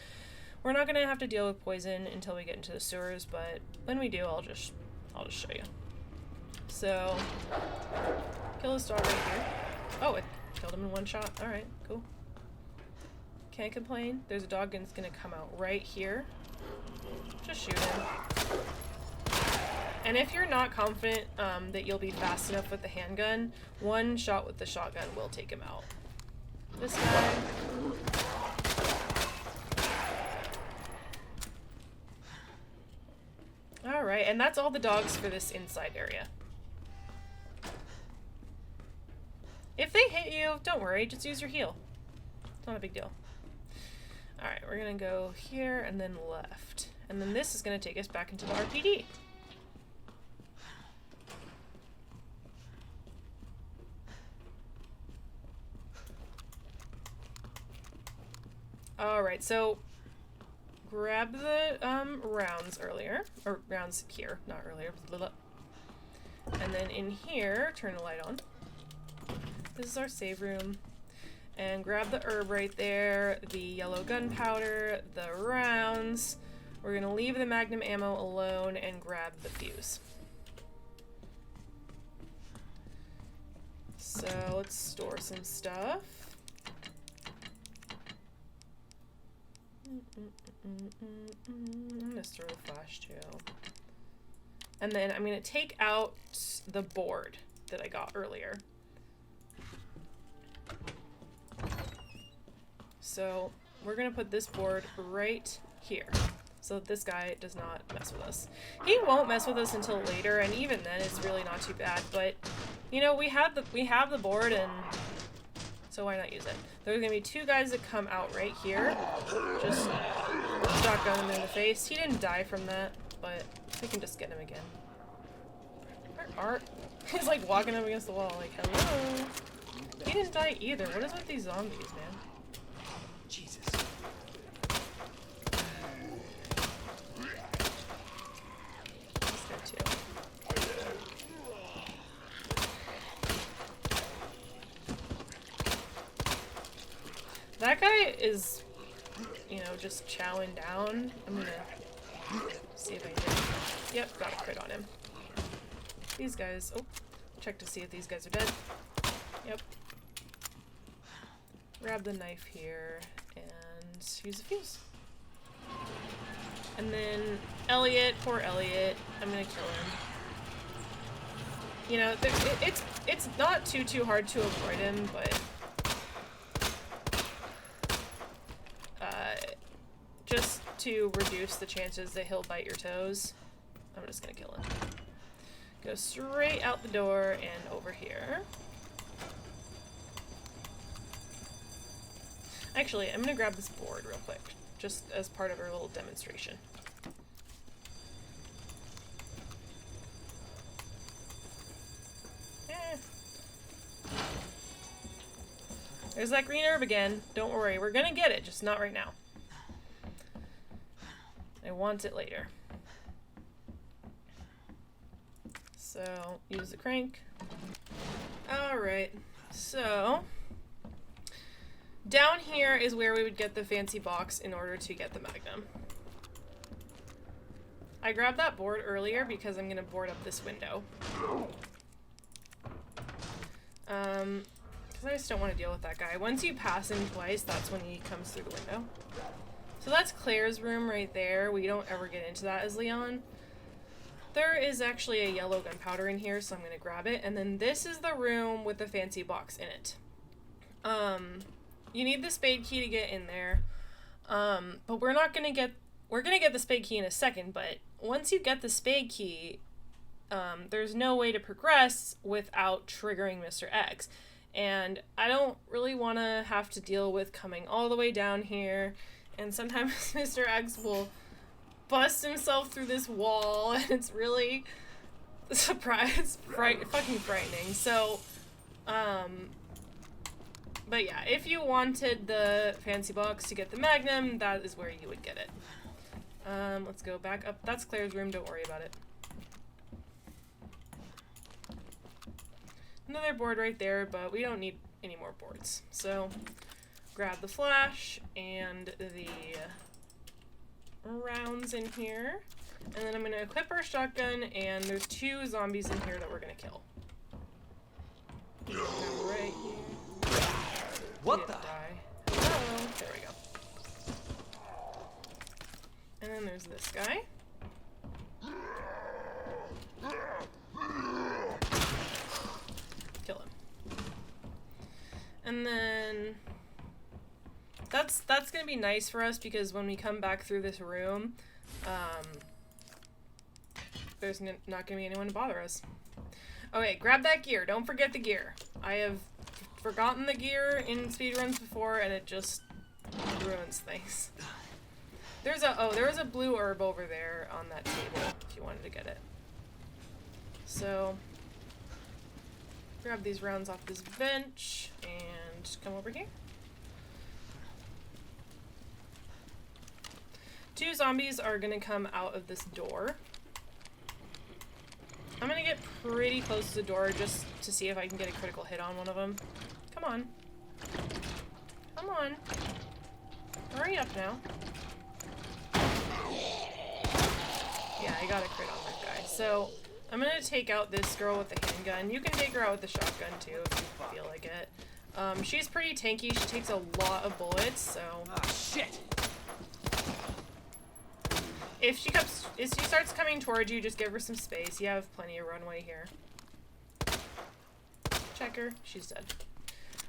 We're not going to have to deal with poison until we get into the sewers, but when we do, I'll just show you. So kill this dog right here. Oh, it killed him in one shot. All right, cool. Can't complain. There's a dog that's gonna come out right here. Just shoot him. And if you're not confident that you'll be fast enough with the handgun, one shot with the shotgun will take him out. This guy. Alright, and that's all the dogs for this inside area. If they hit you, don't worry, just use your heal. It's not a big deal. Alright, we're gonna go here and then left. And then this is gonna take us back into the RPD. Alright, so grab the rounds earlier. Or rounds here, not earlier. And then in here, turn the light on. This is our save room. And grab the herb right there, the yellow gunpowder, the rounds. We're gonna leave the magnum ammo alone and grab the fuse. So let's store some stuff. I'm gonna store the flash too. And then I'm gonna take out the board that I got earlier. So we're gonna put this board right here so that this guy does not mess with us. He won't mess with us until later, and even then it's really not too bad, but you know, we have the board, and so why not use it? There's gonna be two guys that come out right here. Just shotgun him in the face. He didn't die from that, but we can just get him again. Where are he's like walking up against the wall like, hello. He didn't die either. What is with these zombies, man? Jesus. This guy too. That guy is, you know, just chowing down. I'm gonna see if I can. Yep, got a crit on him. These guys. Oh, check to see if these guys are dead. Yep. Grab the knife here and use the fuse. And then Elliot, poor Elliot, I'm gonna kill him. You know, it's not too hard to avoid him, but just to reduce the chances that he'll bite your toes, I'm just gonna kill him. Go straight out the door and over here. Actually, I'm gonna grab this board real quick, just as part of our little demonstration. There's that green herb again. Don't worry, we're gonna get it, just not right now. I want it later. So, use the crank. Alright, so down here is where we would get the fancy box in order to get the magnum. I grabbed that board earlier because I'm gonna board up this window. Because I just don't want to deal with that guy. Once you pass him twice, that's when he comes through the window. So that's Claire's room right there. We don't ever get into that as Leon. There is actually a yellow gunpowder in here, so I'm going to grab it. And then this is the room with the fancy box in it. You need the spade key to get in there. But we're going to get the spade key in a second, but once you get the spade key, there's no way to progress without triggering Mr. X. And I don't really want to have to deal with coming all the way down here. And sometimes Mr. X will bust himself through this wall, and it's really fucking frightening. So, but yeah, if you wanted the fancy box to get the magnum, that is where you would get it. Let's go back up. That's Claire's room, don't worry about it. Another board right there, but we don't need any more boards. So, grab the flash and the rounds in here. And then I'm going to equip our shotgun, and there's 2 zombies in here that we're going to kill. Right here. What the? Hello. There we go. And then there's this guy. Kill him. And then that's gonna be nice for us because when we come back through this room, there's not gonna be anyone to bother us. Okay, grab that gear. Don't forget the gear. I have forgotten the gear in speedruns before, and it just ruins things. There was a blue herb over there on that table if you wanted to get it. So, grab these rounds off this bench and come over here. 2 zombies are gonna come out of this door. I'm gonna get pretty close to the door just to see if I can get a critical hit on one of them. Come on. Come on. Hurry up now. Yeah, I got a crit on that guy. So, I'm gonna take out this girl with the handgun. You can take her out with the shotgun too if you feel like it. She's pretty tanky. She takes a lot of bullets, so... Ah, shit! If she starts coming towards you, just give her some space. You have plenty of runway here. Check her. She's dead.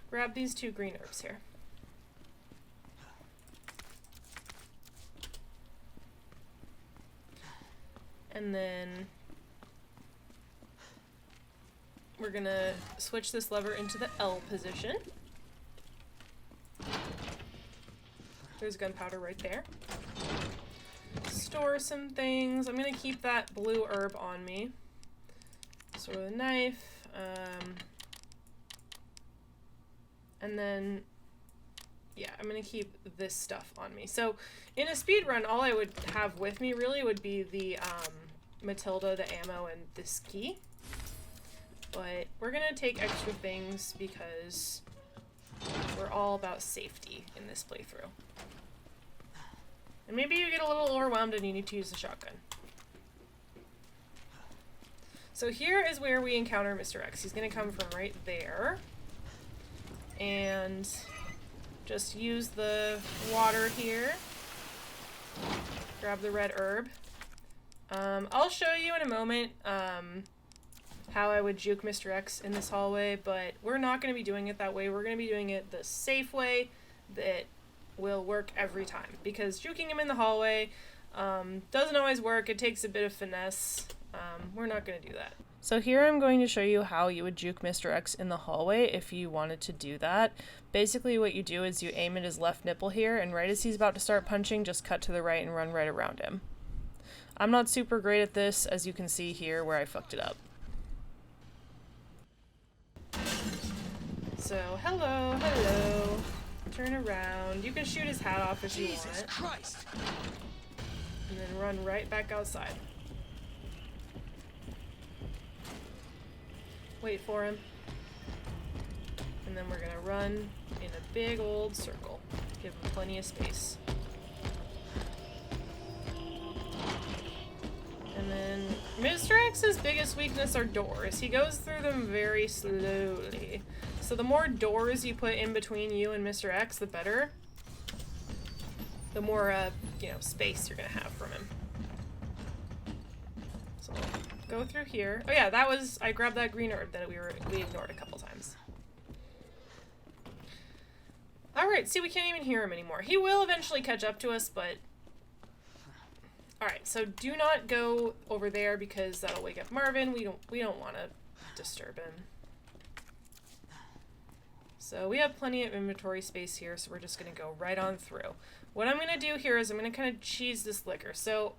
Grab these 2 green herbs here. And then we're gonna switch this lever into the L position. There's gunpowder right there. Store some things. I'm gonna keep that blue herb on me. Store the knife. And then, yeah, I'm gonna keep this stuff on me. So, in a speed run, all I would have with me really would be the Matilda, the ammo, and this key. But we're gonna take extra things because we're all about safety in this playthrough. And maybe you get a little overwhelmed and you need to use the shotgun. So here is where we encounter Mr. X. He's gonna come from right there. And just use the water here. Grab the red herb. I'll show you in a moment how I would juke Mr. X in this hallway, but we're not going to be doing it that way. We're going to be doing it the safe way that will work every time, because juking him in the hallway doesn't always work. It takes a bit of finesse. We're not going to do that. So here I'm going to show you how you would juke Mr. X in the hallway if you wanted to do that. Basically what you do is you aim at his left nipple here, and right as he's about to start punching, just cut to the right and run right around him. I'm not super great at this, as you can see here where I fucked it up. So, hello. Turn around. You can shoot his hat off if you want. Jesus Christ! And then run right back outside. Wait for him. And then we're gonna run in a big old circle. Give him plenty of space. And then Mr. X's biggest weakness are doors. He goes through them very slowly. So the more doors you put in between you and Mr. X, the better. The more, space you're gonna have from him. So go through here. Oh yeah, I grabbed that green herb that we ignored a couple times. Alright, see, we can't even hear him anymore. He will eventually catch up to us, but... Alright, so do not go over there because that'll wake up Marvin. We don't want to disturb him. So we have plenty of inventory space here, so we're just going to go right on through. What I'm going to do here is I'm going to kind of cheese this liquor. So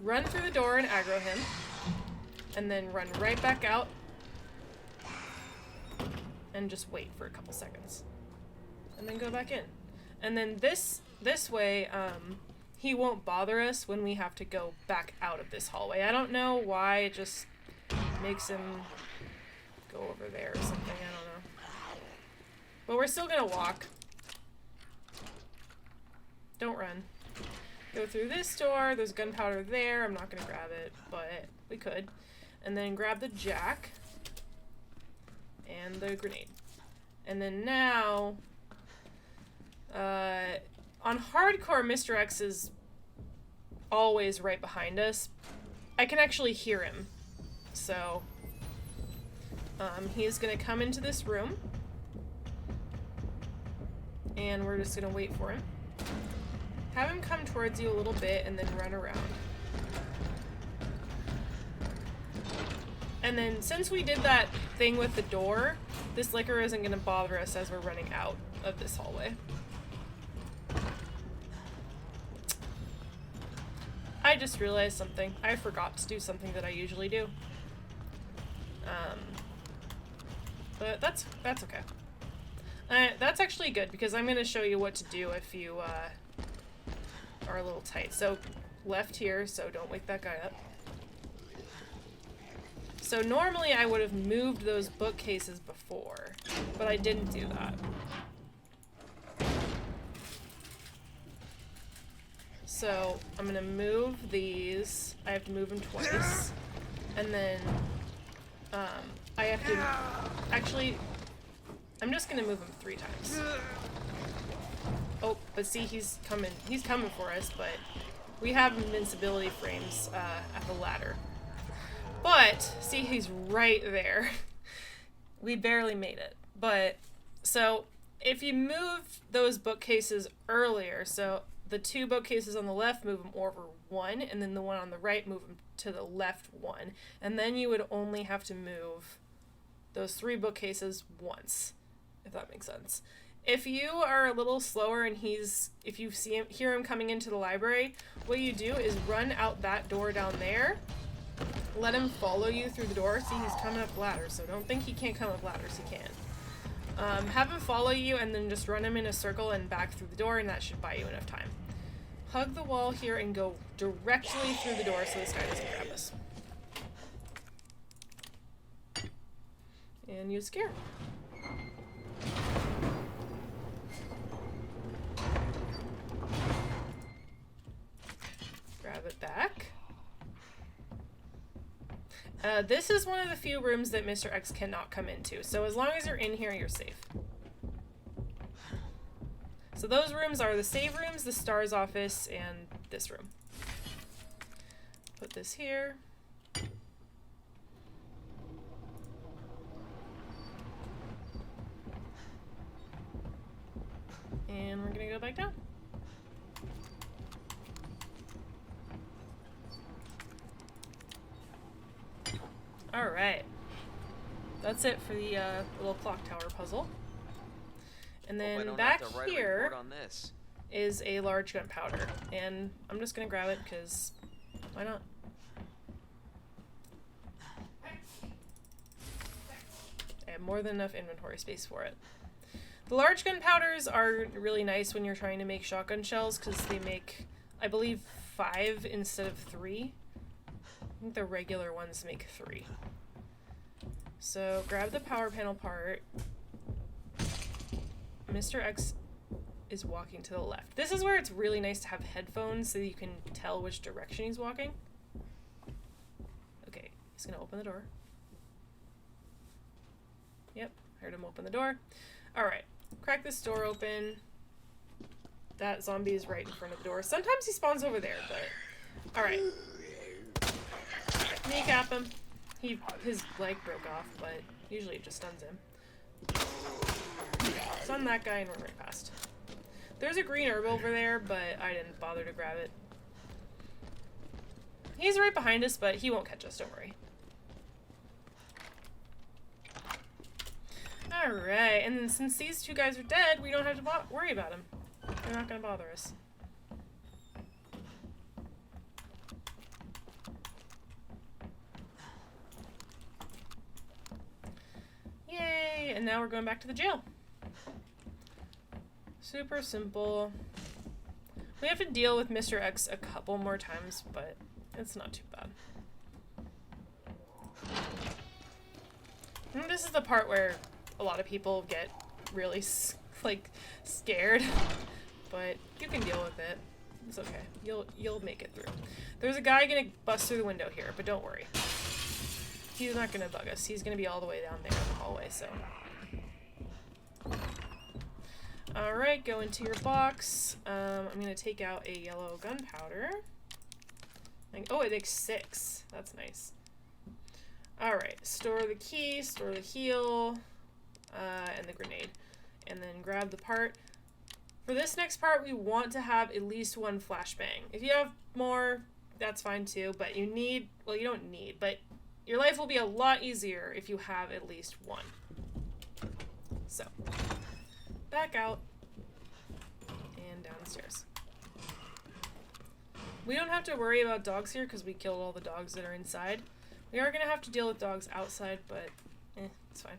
run through the door and aggro him, and then run right back out and just wait for a couple seconds. And then go back in. And then this way, he won't bother us when we have to go back out of this hallway. I don't know why, it just makes him go over there or something, I don't know. But we're still gonna walk. Don't run. Go through this door, there's gunpowder there, I'm not gonna grab it, but we could. And then grab the jack. And the grenade. And then now... on hardcore, Mr. X is always right behind us. I can actually hear him. So, he is going to come into this room. And we're just going to wait for him. Have him come towards you a little bit and then run around. And then, since we did that thing with the door, this liquor isn't going to bother us as we're running out of this hallway. I just realized something. I forgot to do something that I usually do. But that's okay. That's actually good, because I'm going to show you what to do if you are a little tight. So, left here, so don't wake that guy up. So normally I would have moved those bookcases before, but I didn't do that. So I'm gonna move these. I have to move them twice. And then I have to... Actually, I'm just gonna move them 3 times. Oh, but see, he's coming for us, but we have invincibility frames at the ladder. But, see, he's right there. We barely made it. But, so, if you move those bookcases earlier, so the 2 bookcases on the left, move them over 1, and then the one on the right, move them to the left 1. And then you would only have to move those 3 bookcases once, if that makes sense. If you are a little slower and if you hear him coming into the library, what you do is run out that door down there. Let him follow you through the door. See, he's coming up ladders, so don't think he can't come up ladders. He can. Have him follow you and then just run him in a circle and back through the door, and that should buy you enough time. Hug the wall here and go directly through the door so this guy doesn't grab us. And use scare. Grab it back. This is one of the few rooms that Mr. X cannot come into, so as long as you're in here, you're safe. So those rooms are the save rooms, the STARS office, and this room. Put this here. back down. Alright. That's it for the little clock tower puzzle. And then back here is a large gunpowder. And I'm just gonna grab it because why not? I have more than enough inventory space for it. The large gunpowders are really nice when you're trying to make shotgun shells because they make, I believe, 5 instead of 3. I think the regular ones make 3. So grab the power panel part. Mr. X is walking to the left. This is where it's really nice to have headphones so you can tell which direction he's walking. Okay, he's gonna open the door. Yep, heard him open the door. Alright, crack this door open. That zombie is right in front of the door. Sometimes he spawns over there, but... Alright. Kneecap him. His leg broke off, but usually it just stuns him. Stun that guy and run right past. There's a green herb over there, but I didn't bother to grab it. He's right behind us, but he won't catch us, don't worry. Alright, and then since these two guys are dead, we don't have to worry about them. They're not gonna bother us. Yay! And now we're going back to the jail. Super simple. We have to deal with Mr. X a couple more times, but it's not too bad. And this is the part where a lot of people get really, like, scared, but you can deal with it. It's okay. You'll make it through. There's a guy gonna bust through the window here, but don't worry. He's not gonna bug us. He's gonna be all the way down there in the hallway, so. Alright, go into your box. I'm gonna take out a yellow gunpowder. Oh, it makes 6. That's nice. Alright, store the key, store the heal, and the grenade. And then grab the part. For this next part, we want to have at least 1 flashbang. If you have more, that's fine too, but you need, well, you don't need, but your life will be a lot easier if you have at least 1. So, back out, and downstairs. We don't have to worry about dogs here because we killed all the dogs that are inside. We are going to have to deal with dogs outside, but it's fine.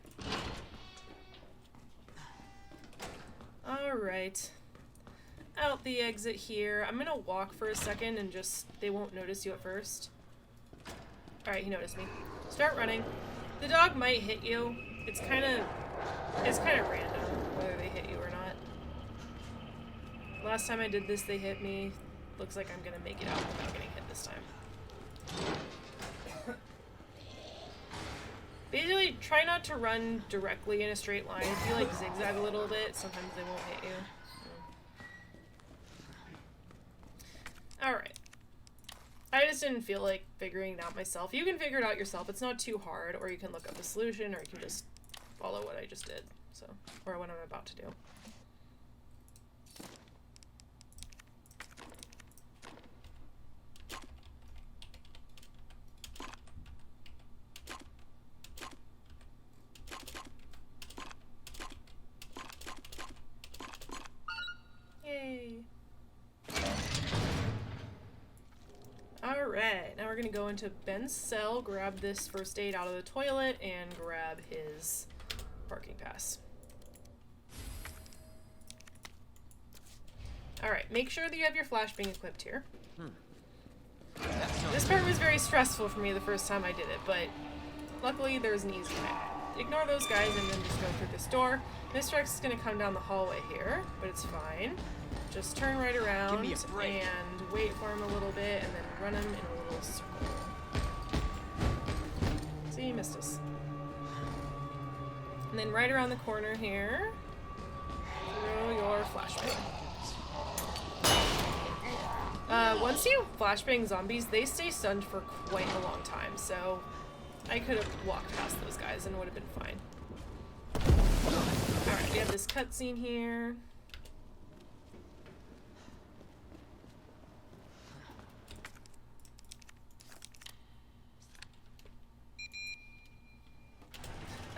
Alright. Out the exit here. I'm going to walk for a second and just, they won't notice you at first. Alright, he noticed me. Start running. The dog might hit you. It's kind of random whether they hit you or not. Last time I did this, they hit me. Looks like I'm going to make it out without getting hit this time. Basically, try not to run directly in a straight line. If you like zigzag a little bit, sometimes they won't hit you. Alright. I just didn't feel like figuring it out myself. You can figure it out yourself. It's not too hard, or you can look up a solution, or you can just follow what I just did. So, or what I'm about to do. Yay! Alright, now we're gonna go into Ben's cell, grab this first aid out of the toilet, and grab his parking pass. Alright, make sure that you have your flashbang equipped here. This part was very stressful for me the first time I did it, but luckily there's an easy way. Ignore those guys and then just go through this door. Mr. X is gonna come down the hallway here, but it's fine. Just turn right around and wait for him a little bit and then run him in a little circle. See, you missed us. And then right around the corner here, throw your flashbang. Once you flashbang zombies, they stay stunned for quite a long time, so I could have walked past those guys and would have been fine. Alright, we have this cutscene here.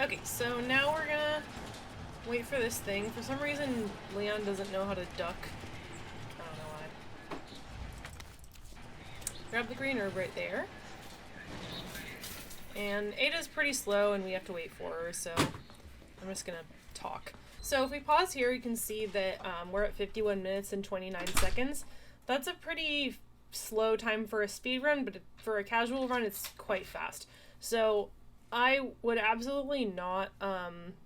Okay, so now we're gonna wait for this thing. For some reason, Leon doesn't know how to duck. I don't know why. Grab the green herb right there. And Ada's pretty slow and we have to wait for her, so I'm just gonna talk. So if we pause here, you can see that we're at 51 minutes and 29 seconds. That's a pretty slow time for a speed run, but for a casual run, it's quite fast. So I would absolutely not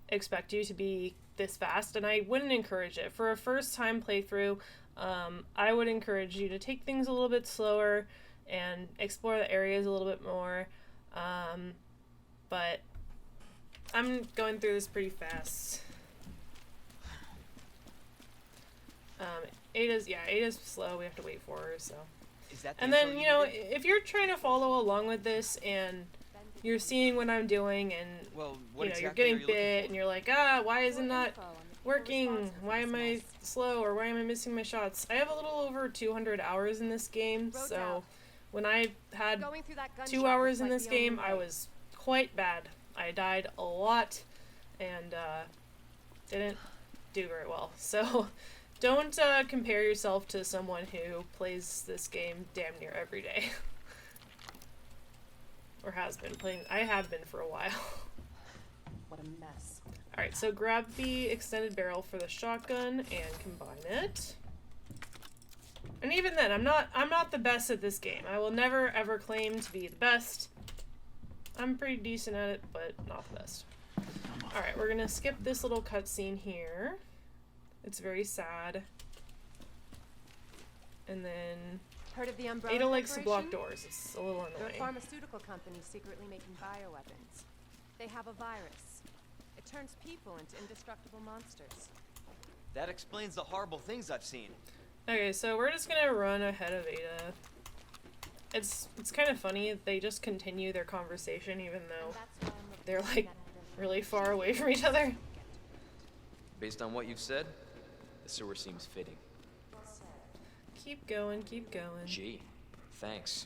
expect you to be this fast, and I wouldn't encourage it. For a first time playthrough, I would encourage you to take things a little bit slower and explore the areas a little bit more. But I'm going through this pretty fast. Ada's slow. We have to wait for her, so. Is that And then, you know, if you're trying to follow along with this and you're seeing what I'm doing and, well, you know, you're getting bit and you're like, why isn't that working? Why am I slow or why am I missing my shots? I have a little over 200 hours in this game, so when I had 2 hours in this game, I was quite bad. I died a lot and didn't do very well. So don't compare yourself to someone who plays this game damn near every day. Or has been playing. I have been for a while. What a mess. Alright, so grab the extended barrel for the shotgun and combine it. And even then, I'm not the best at this game. I will never ever claim to be the best. I'm pretty decent at it, but not the best. Alright, we're gonna skip this little cutscene here. It's very sad. And then Heard of the Umbrella Ada likes to block Corporation? doors. It's a little They're a annoying. pharmaceutical company secretly making bioweapons. They have a virus. It turns people into indestructible monsters. That explains the horrible things I've seen. Okay, so we're just gonna run ahead of Ada. It's kind of funny. They just continue their conversation even though they're like really far away from each other. Based on what you've said, the sewer seems fitting. Keep going, keep going. Gee, thanks.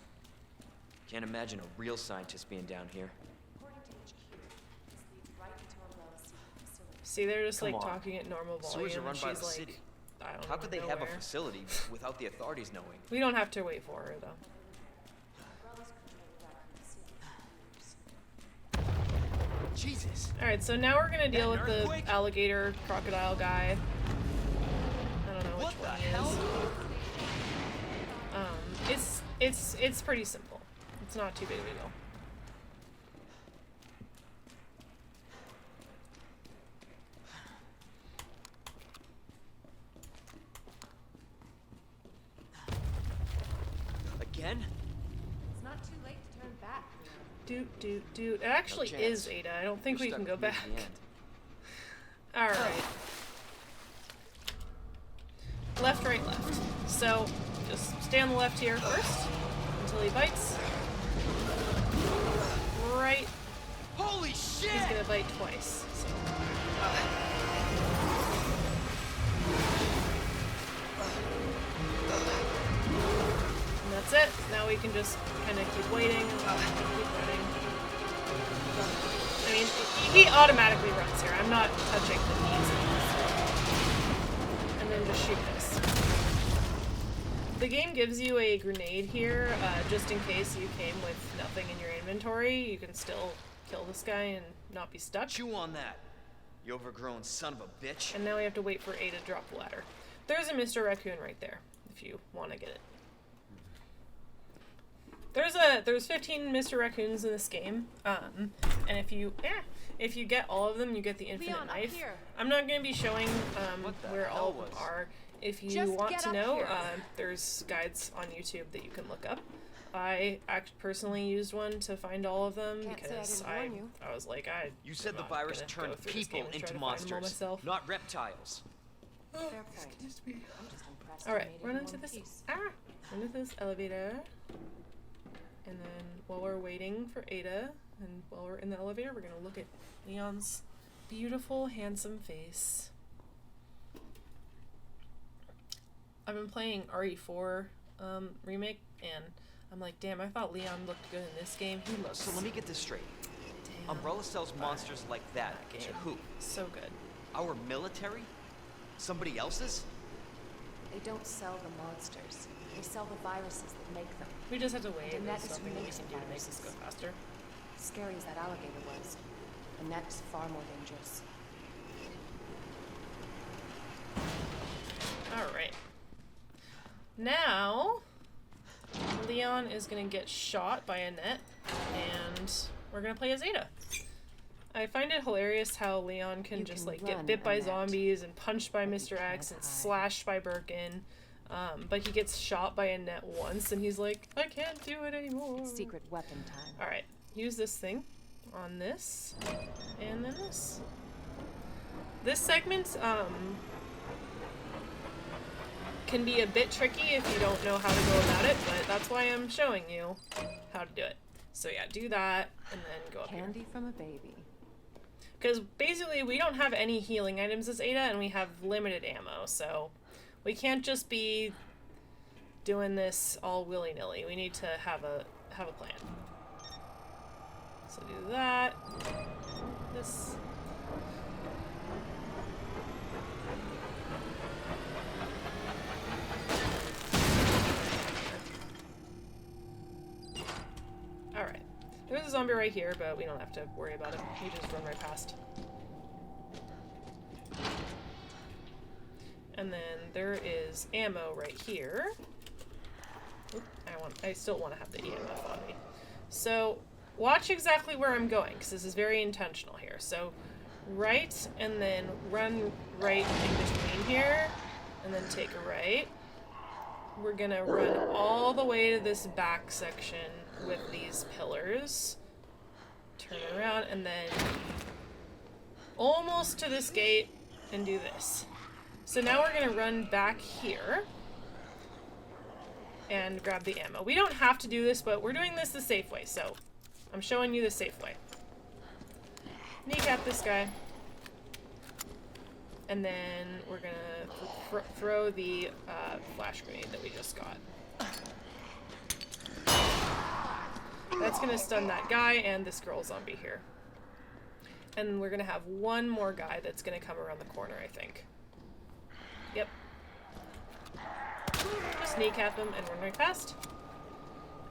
Can't imagine a real scientist being down here. See, they're just Come like on. talking at normal Sewers are volume, run and by she's the like, city. I don't How could they know have a where. facility without the authorities knowing? We don't have to wait for her though. Jesus. Alright, so now we're gonna deal That with the earthquake? alligator crocodile guy. I don't know which What the one he hell? is. It's pretty simple. It's not too big of a deal. Again? It's not too late to turn back. It actually chance. is Ada. I don't think You're we can stuck go with me back. to the end. Alright. Left, right, left. So, just stay on the left here first, until he bites. Right, Holy he's shit! gonna bite twice. So. And that's it. Now we can just kind of keep waiting, keep running. I mean, he automatically runs here. I'm not touching the keys. And then just shoot this. The game gives you a grenade here, just in case you came with nothing in your inventory. You can still kill this guy and not be stuck. Chew on that, you overgrown son of a bitch. And now we have to wait for A to drop the ladder. There's a Mr. Raccoon right there, if you want to get it. There's 15 Mr. Raccoons in this game, and if you get all of them, you get the infinite Leon, up knife. here. I'm not going to be showing What the where all of hell them was- are. If you Just want get to up know, here. there's guides on YouTube that you can look up. I personally used one to find all of them Can't say I because didn't warn you. I was like, You said I'm the not virus gonna turned go through this people game and try into to find them all monsters, myself. not reptiles. Fair point. I'm just impressed. All right, you made run it in into one this. piece. Run into this elevator. And then while we're waiting for Ada, and while we're in the elevator, we're gonna look at Leon's beautiful, handsome face. I've been playing RE4 remake, and I'm like, damn, I thought Leon looked good in this game. He looks. So let me get this straight. Umbrella sells monsters like that to who? So good. Our military? Somebody else's? They don't sell the monsters. They sell the viruses that make them. We just have to wait. And There's that is nothing that we makes can do to make this go viruses. faster. Scary as that alligator was. And that is far more dangerous. Alright. Now, Leon is gonna get shot by Annette, and we're gonna play as Ada. I find it hilarious how Leon can just like get bit by zombies and punched by Mr. X and slashed by Birkin, but he gets shot by Annette once and he's like, I can't do it anymore. It's secret weapon time. Alright, use this thing on this, and then this. This segment, can be a bit tricky if you don't know how to go about it, but that's why I'm showing you how to do it. So yeah, do that, and then go up here. Candy from a baby. Because basically we don't have any healing items as Ada, and we have limited ammo, so we can't just be doing this all willy-nilly. We need to have a plan. So do that. This. Alright. There's a zombie right here, but we don't have to worry about it. We just run right past. And then there is ammo right here. Oop, I still want to have the EMF on me. So, watch exactly where I'm going, because this is very intentional here. So, right, and then run right in between here, and then take a right. We're gonna run all the way to this back section with these pillars. Turn around, and then almost to this gate, and do this. So now we're gonna run back here and grab the ammo. We don't have to do this, but we're doing this the safe way, so I'm showing you the safe way. Kneecap this guy. And then we're gonna throw the flash grenade that we just got. That's gonna stun that guy and this girl zombie here. And we're gonna have one more guy that's gonna come around the corner, I think. Yep. Just kneecap him and run right past.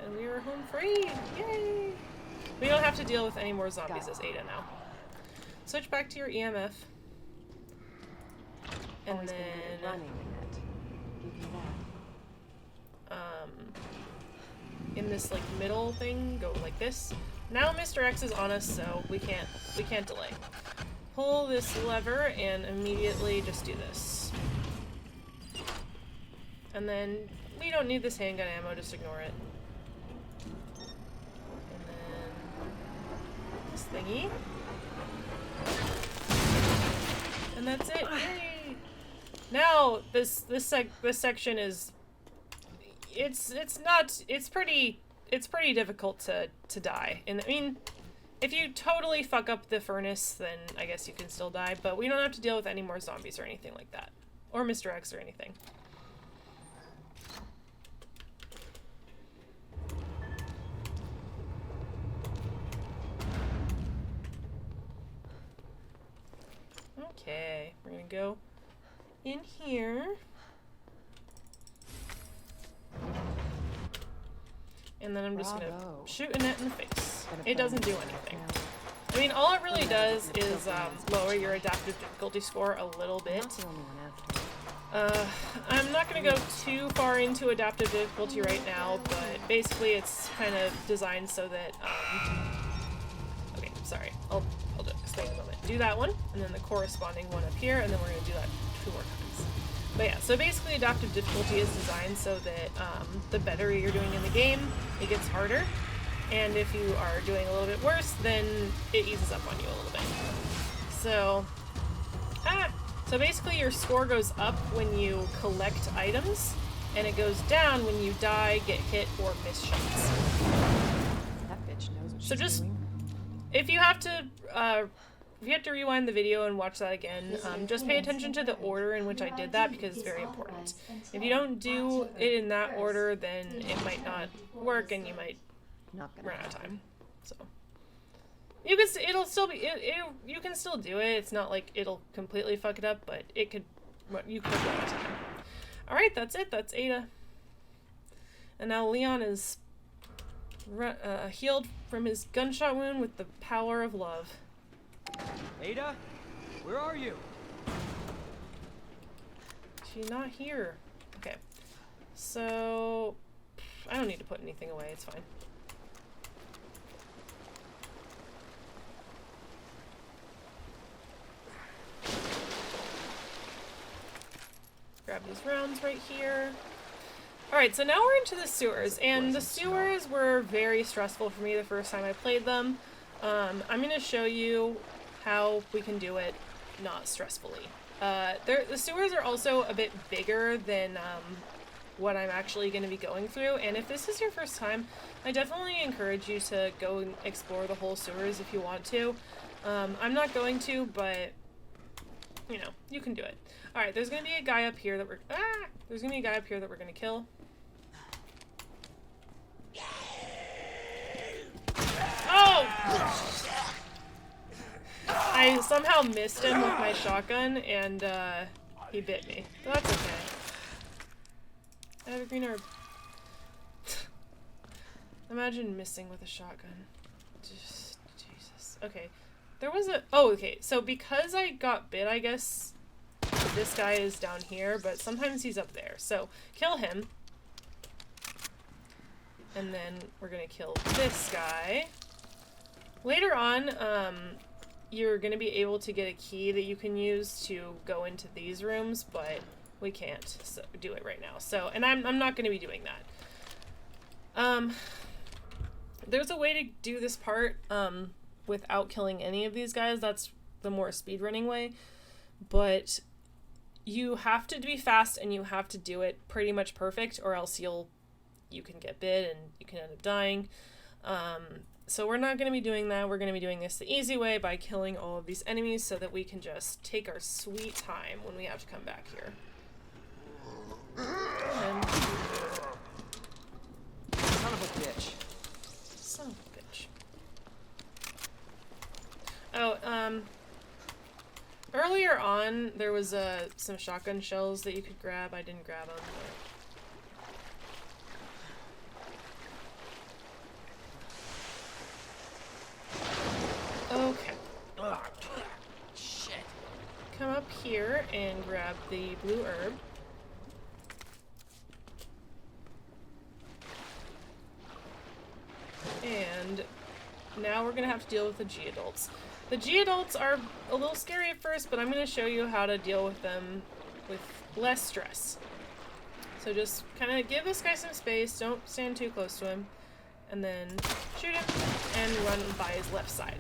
And we are home free! Yay! We don't have to deal with any more zombies as Ada now. Switch back to your EMF. And Always been good at then running, Annette. Give you that. in this like middle thing, go like this. Now Mr. X is on us, so we can't delay. Pull this lever and immediately just do this. And then we don't need this handgun ammo, just ignore it. And then this thingy. And that's it. Yay! Now this section is it's pretty difficult to die. And I mean, if you totally fuck up the furnace, then I guess you can still die, but we don't have to deal with any more zombies or anything like that. Or Mr. X or anything. Okay, we're gonna go in here. And then I'm just gonna shoot Annette in the face. It doesn't do anything. I mean, all it really does is lower your adaptive difficulty score a little bit. I'm not gonna go too far into adaptive difficulty right now, but basically it's kind of designed so that, okay, sorry, I'll explain in a moment. Do that one, and then the corresponding one up here, and then we're gonna do that 2 more times. But yeah, so basically adaptive difficulty is designed so that the better you're doing in the game, it gets harder. And if you are doing a little bit worse, then it eases up on you a little bit. So, so basically your score goes up when you collect items, and it goes down when you die, get hit, or miss shots. That bitch knows what So she's just, doing. if you have to rewind the video and watch that again, just pay attention to the order in which I did that, because it's very important. If you don't do it in that order, then it might not work and you might Not gonna run out of happen. time. So, It'll still be. You can still do it. It's not like it'll completely fuck it up, but it could. You could run out of time. All right, that's it. That's Ada. And now Leon is healed from his gunshot wound with the power of love. Ada, where are you? She's not here. Okay. So I don't need to put anything away. It's fine. Grab these rounds right here. Alright, so now we're into the sewers, and the sewers were very stressful for me the first time I played them. I'm going to show you how we can do it not stressfully. The sewers are also a bit bigger than what I'm actually going to be going through, and if this is your first time, I definitely encourage you to go and explore the whole sewers if you want to. I'm not going to, but you know, you can do it. Alright, there's gonna be a guy up here that we're gonna kill. Oh! I somehow missed him with my shotgun and he bit me. But that's okay. I have a green herb. Imagine missing with a shotgun. Just Jesus. Okay. There was a okay, so because I got bit, I guess this guy is down here, but sometimes he's up there. So kill him. And then we're gonna kill this guy. Later on, you're gonna be able to get a key that you can use to go into these rooms, but we can't do it right now. So, and I'm not gonna be doing that. There's a way to do this part, without killing any of these guys. That's the more speedrunning way. But you have to be fast and you have to do it pretty much perfect, or else you can get bit and you can end up dying. So we're not going to be doing that. We're going to be doing this the easy way by killing all of these enemies so that we can just take our sweet time when we have to come back here. And Son of a bitch. son of a bitch. Oh, earlier on, there was, some shotgun shells that you could grab. I didn't grab them, but... Okay. Shit. Come up here and grab the blue herb. And now we're gonna have to deal with the G-adults. The G-adults are a little scary at first, but I'm gonna show you how to deal with them with less stress. So just kind of give this guy some space, don't stand too close to him, and then shoot him and run by his left side.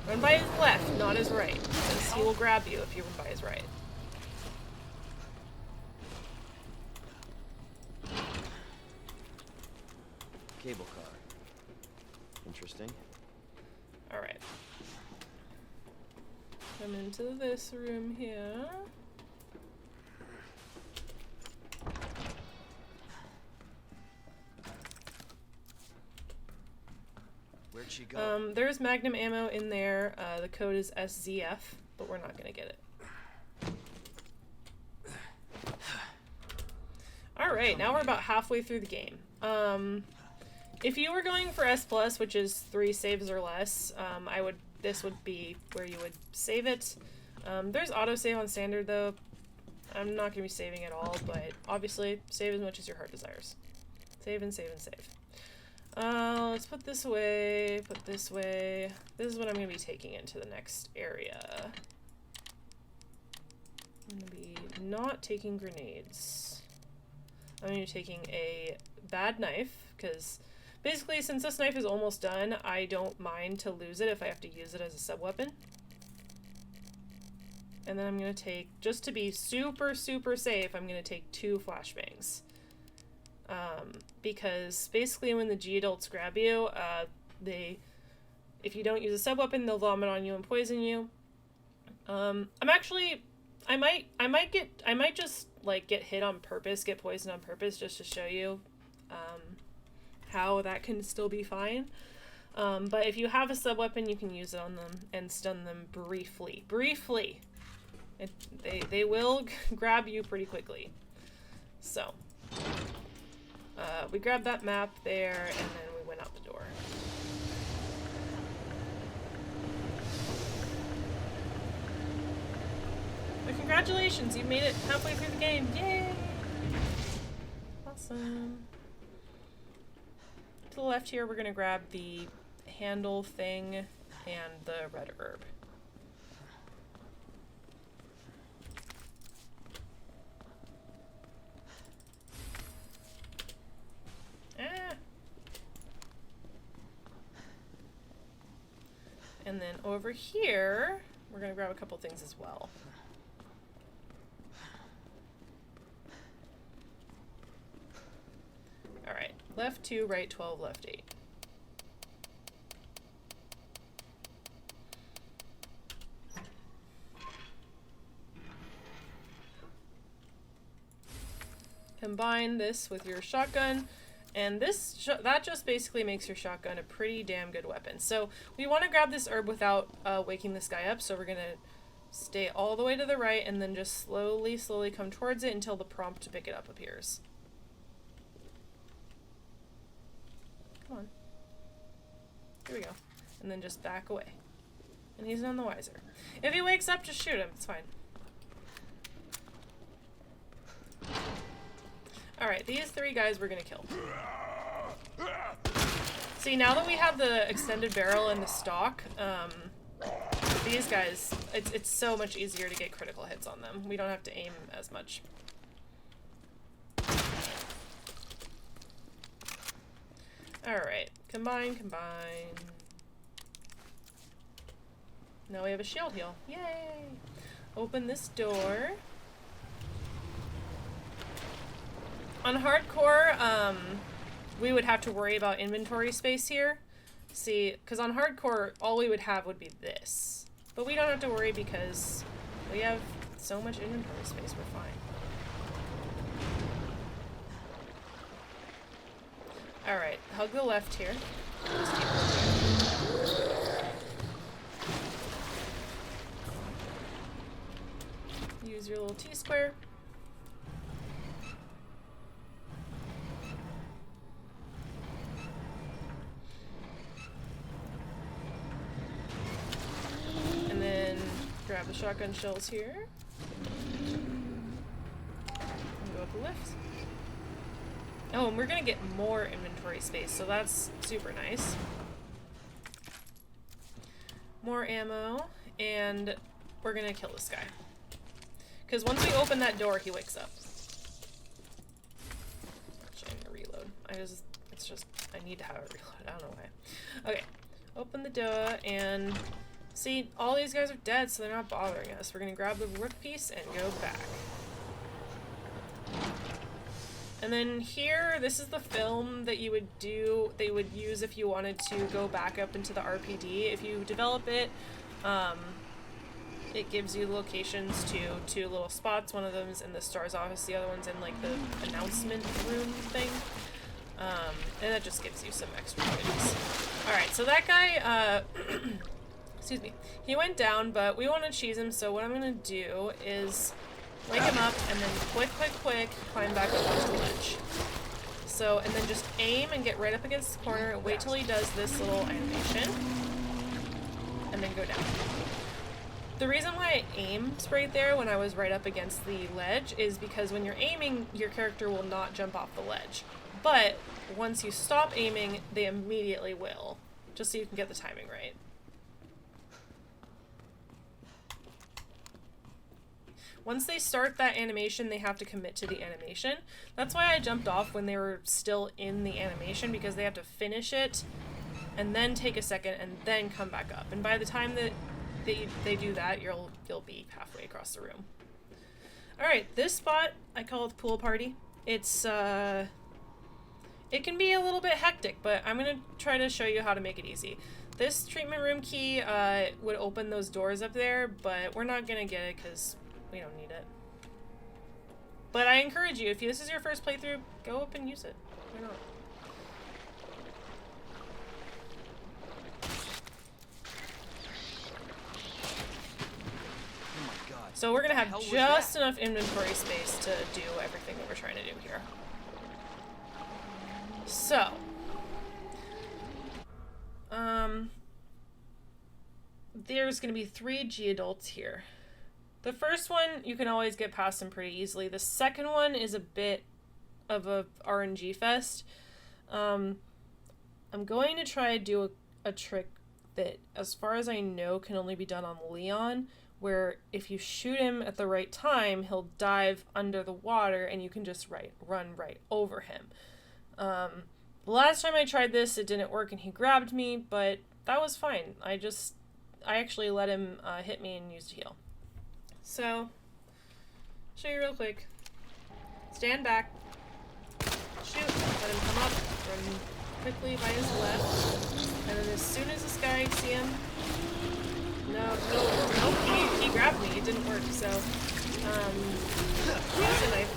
Run by his left, not his right, because he will grab you if you run by his right. Cable car. Interesting. Alright. Come into this room here. Where'd she go? There's Magnum ammo in there. The code is SZF, but we're not gonna get it. Alright, now we're about halfway through the game. If you were going for S+, which is 3 saves or less, this would be where you would save it. There's autosave on standard though. I'm not gonna be saving at all, but obviously save as much as your heart desires. Save and save and save. Let's put this away, put this away. This is what I'm gonna be taking into the next area. I'm gonna be not taking grenades. I'm gonna be taking a bad knife, because basically since this knife is almost done, I don't mind to lose it if I have to use it as a sub-weapon. And then I'm gonna take, just to be super, super safe, I'm gonna take 2 flashbangs. Because basically when the G-adults grab you, if you don't use a sub-weapon, they'll vomit on you and poison you. I might just like get hit on purpose, get poisoned on purpose, just to show you how that can still be fine. But if you have a sub-weapon, you can use it on them and stun them briefly. Briefly! They will grab you pretty quickly. So, we grabbed that map there, and then we went out the door. But congratulations, you made it halfway through the game. Yay! Awesome. To the left here, we're gonna grab the handle thing and the red herb. Ah! And then over here, we're gonna grab a couple things as well. Alright, left 2, right 12, left 8. Combine this with your shotgun, and that just basically makes your shotgun a pretty damn good weapon. So we want to grab this herb without waking this guy up, so we're going to stay all the way to the right and then just slowly come towards it until the prompt to pick it up appears. Come on. Here we go. And then just back away. And he's none the wiser. If he wakes up, just shoot him. It's fine. Alright, these 3 guys we're gonna kill. See, now that we have the extended barrel and the stock, these guys, it's so much easier to get critical hits on them. We don't have to aim as much. Alright, combine. Now we have a shield heal. Yay! Open this door. On hardcore, we would have to worry about inventory space here. See, because on hardcore, all we would have would be this. But we don't have to worry because we have so much inventory space, we're fine. Alright, hug the left here. Just keep looking. Use your little T-square. And then grab the shotgun shells here. And go up the lift. Oh, and we're gonna get more inventory space, so that's super nice. More ammo, and we're gonna kill this guy. Because once we open that door, he wakes up. Actually, I'm gonna reload. I need to have it reload. I don't know why. Okay, open the door, and see, all these guys are dead, so they're not bothering us. We're gonna grab the rook piece and go back. And then here, this is the film that you would use if you wanted to go back up into the RPD. If you develop it, it gives you locations to 2 little spots. One of them is in the STARS office, the other one's in like the announcement room thing. And that just gives you some extra goodies. Alright, so that guy, excuse me, he went down, but we want to cheese him, so what I'm gonna do is wake him up, and then quick, climb back up onto the ledge. So, and then just aim and get right up against the corner, wait till he does this little animation, and then go down. The reason why I aimed right there when I was right up against the ledge is because when you're aiming, your character will not jump off the ledge. But once you stop aiming, they immediately will, just so you can get the timing right. Once they start that animation, they have to commit to the animation. That's why I jumped off when they were still in the animation, because they have to finish it and then take a second and then come back up. And by the time that they do that, you'll be halfway across the room. Alright, this spot I call it the pool party. It's it can be a little bit hectic, but I'm gonna try to show you how to make it easy. This treatment room key would open those doors up there, but we're not gonna get it because we don't need it. But I encourage you, if this is your first playthrough, go up and use it. Why not? So we're gonna have just enough inventory space to do everything that we're trying to do here. So, there's gonna be 3 G-adults here. The first one, you can always get past them pretty easily. The second one is a bit of a RNG fest. I'm going to try to do a trick that, as far as I know, can only be done on Leon, where if you shoot him at the right time, he'll dive under the water and you can just run right over him. The last time I tried this, it didn't work and he grabbed me, but that was fine. I actually let him hit me and used heal. So, show you real quick. Stand back. Shoot. Let him come up. Run quickly by his left. And then as soon as this guy see him... Nope, he grabbed me. It didn't work, so... use a knife.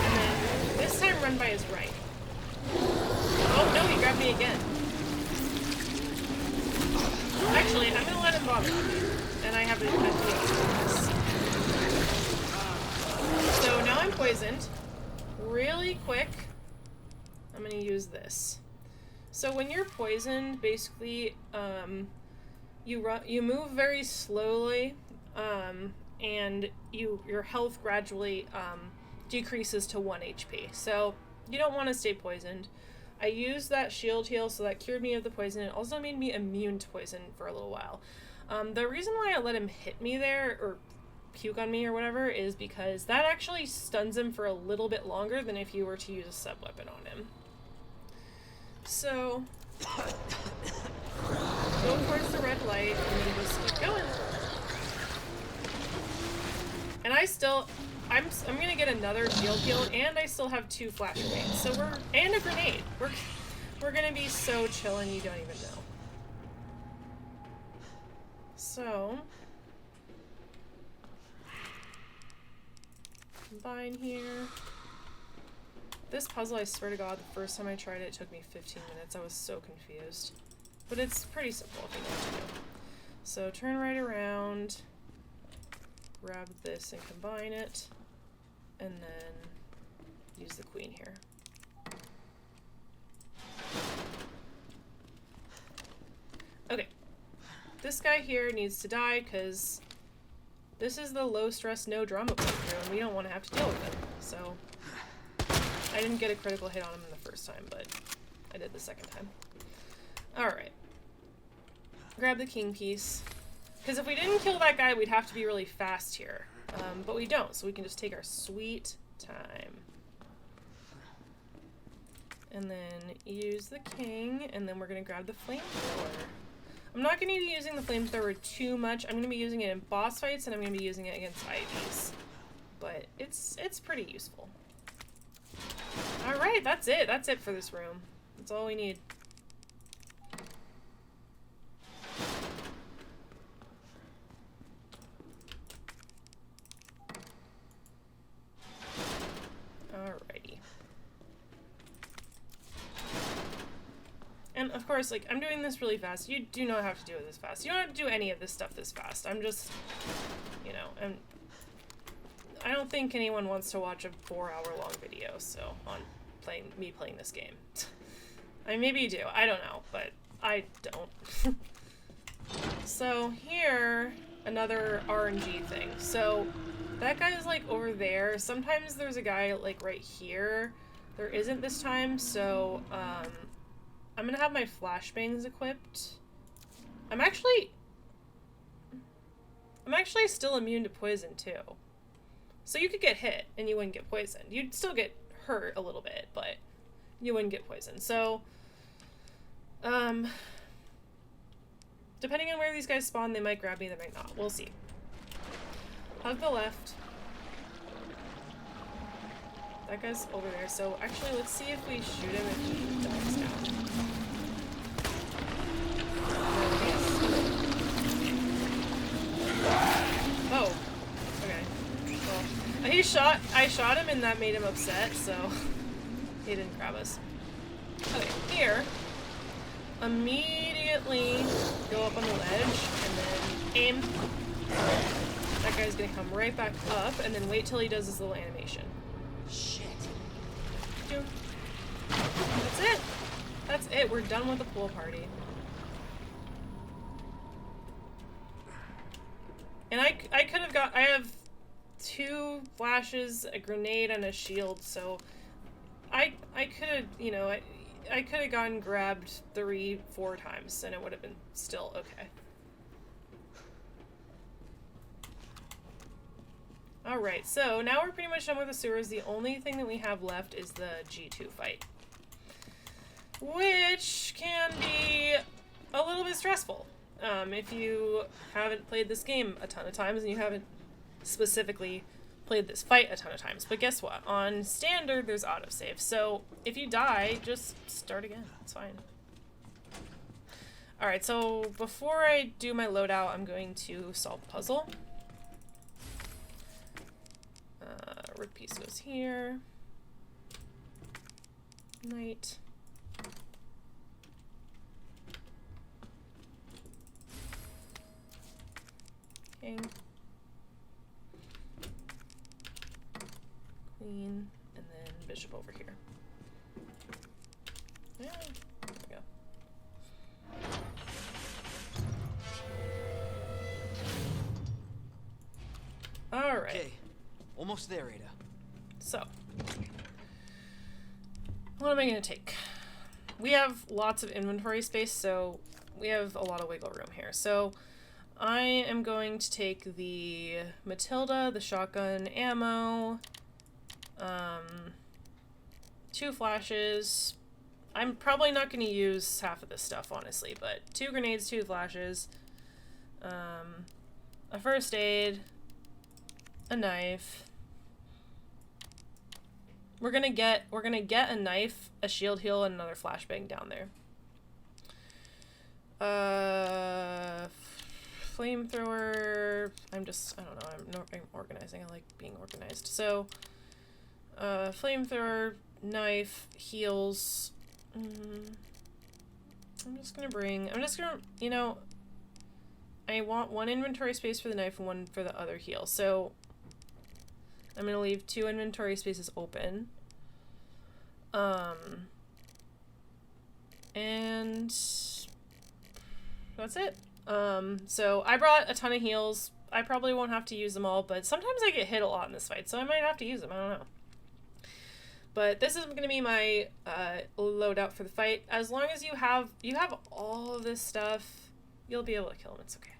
And then this time run by his right. Oh, no, he grabbed me again. Actually, I'm gonna let him bother me. And I have to deal with this. So now I'm poisoned. Really quick, I'm gonna use this. So when you're poisoned, basically, you move very slowly, and your health gradually decreases to 1 HP. So you don't want to stay poisoned. I used that shield heal, so that cured me of the poison. It also made me immune to poison for a little while. The reason why I let him hit me there, or puke on me or whatever, is because that actually stuns him for a little bit longer than if you were to use a sub-weapon on him. So, go towards the red light and then just keep going. And I'm gonna get another shield heal, and I still have 2 flash grenades. So and a grenade. We're gonna be so chill and you don't even know. So, combine here. This puzzle, I swear to God, the first time I tried it, it took me 15 minutes. I was so confused. But it's pretty simple if you know what to do. So turn right around, grab this and combine it, and then use the queen here. Okay. This guy here needs to die because this is the low stress, no drama playthrough, and we don't want to have to deal with him. So I didn't get a critical hit on him the first time, but I did the second time. Alright. Grab the king piece. Because if we didn't kill that guy, we'd have to be really fast here. But we don't, so we can just take our sweet time. And then use the king, and then we're going to grab the flamethrower. I'm not going to be using the flamethrower too much. I'm going to be using it in boss fights, and I'm going to be using it against IVs. But it's pretty useful. Alright, that's it. That's it for this room. That's all we need. Alrighty. And of course, like, I'm doing this really fast. You do not have to do it this fast. You don't have to do any of this stuff this fast. I'm just, you know, I don't think anyone wants to watch a 4-hour-long video, so, on me playing this game. I mean, maybe you do. I don't know, but I don't. So, here, another RNG thing. So, that guy is, like, over there. Sometimes there's a guy, like, right here. There isn't this time, so, I'm gonna have my flashbangs equipped. I'm actually still immune to poison, too. So you could get hit, and you wouldn't get poisoned. You'd still get hurt a little bit, but you wouldn't get poisoned. So, depending on where these guys spawn, they might grab me, they might not. We'll see. Hug the left. That guy's over there, so actually, let's see if we shoot him if he dives down. Oh. Okay. Well, I shot him and that made him upset, so he didn't grab us. Okay, here. Immediately go up on the ledge and then aim. That guy's gonna come right back up, and then wait till he does his little animation. Shit. That's it. That's it. We're done with the pool party. And I could have got... I have 2 flashes, a grenade, and a shield, so... I could have, you know... I could have gone grabbed 3-4 times, and it would have been still okay. Alright, so now we're pretty much done with the sewers. The only thing that we have left is the G2 fight. Which can be a little bit stressful. If you haven't played this game a ton of times and you haven't specifically played this fight a ton of times. But guess what? On standard, there's autosave. So if you die, just start again. It's fine. Alright, so before I do my loadout, I'm going to solve the puzzle. Rook piece goes here. Knight. King. Queen, and then bishop over here. Yeah, there we go. Alright. Okay, almost there, Ada. So, what am I going to take? We have lots of inventory space, so we have a lot of wiggle room here. So, I am going to take the Matilda, the shotgun ammo, 2 flashes. I'm probably not going to use half of this stuff, honestly, but 2 grenades, 2 flashes, a first aid, a knife. We're gonna get a knife, a shield heal, and another flashbang down there. Flamethrower. I don't know. I'm organizing. I like being organized. So, flamethrower, knife, heals. I'm just gonna, you know, I want 1 inventory space for the knife and 1 for the other heal. So, I'm going to leave 2 inventory spaces open. And that's it. So I brought a ton of heals. I probably won't have to use them all, but sometimes I get hit a lot in this fight, so I might have to use them. I don't know. But this is going to be my loadout for the fight. As long as you have all of this stuff, you'll be able to kill him. It's okay.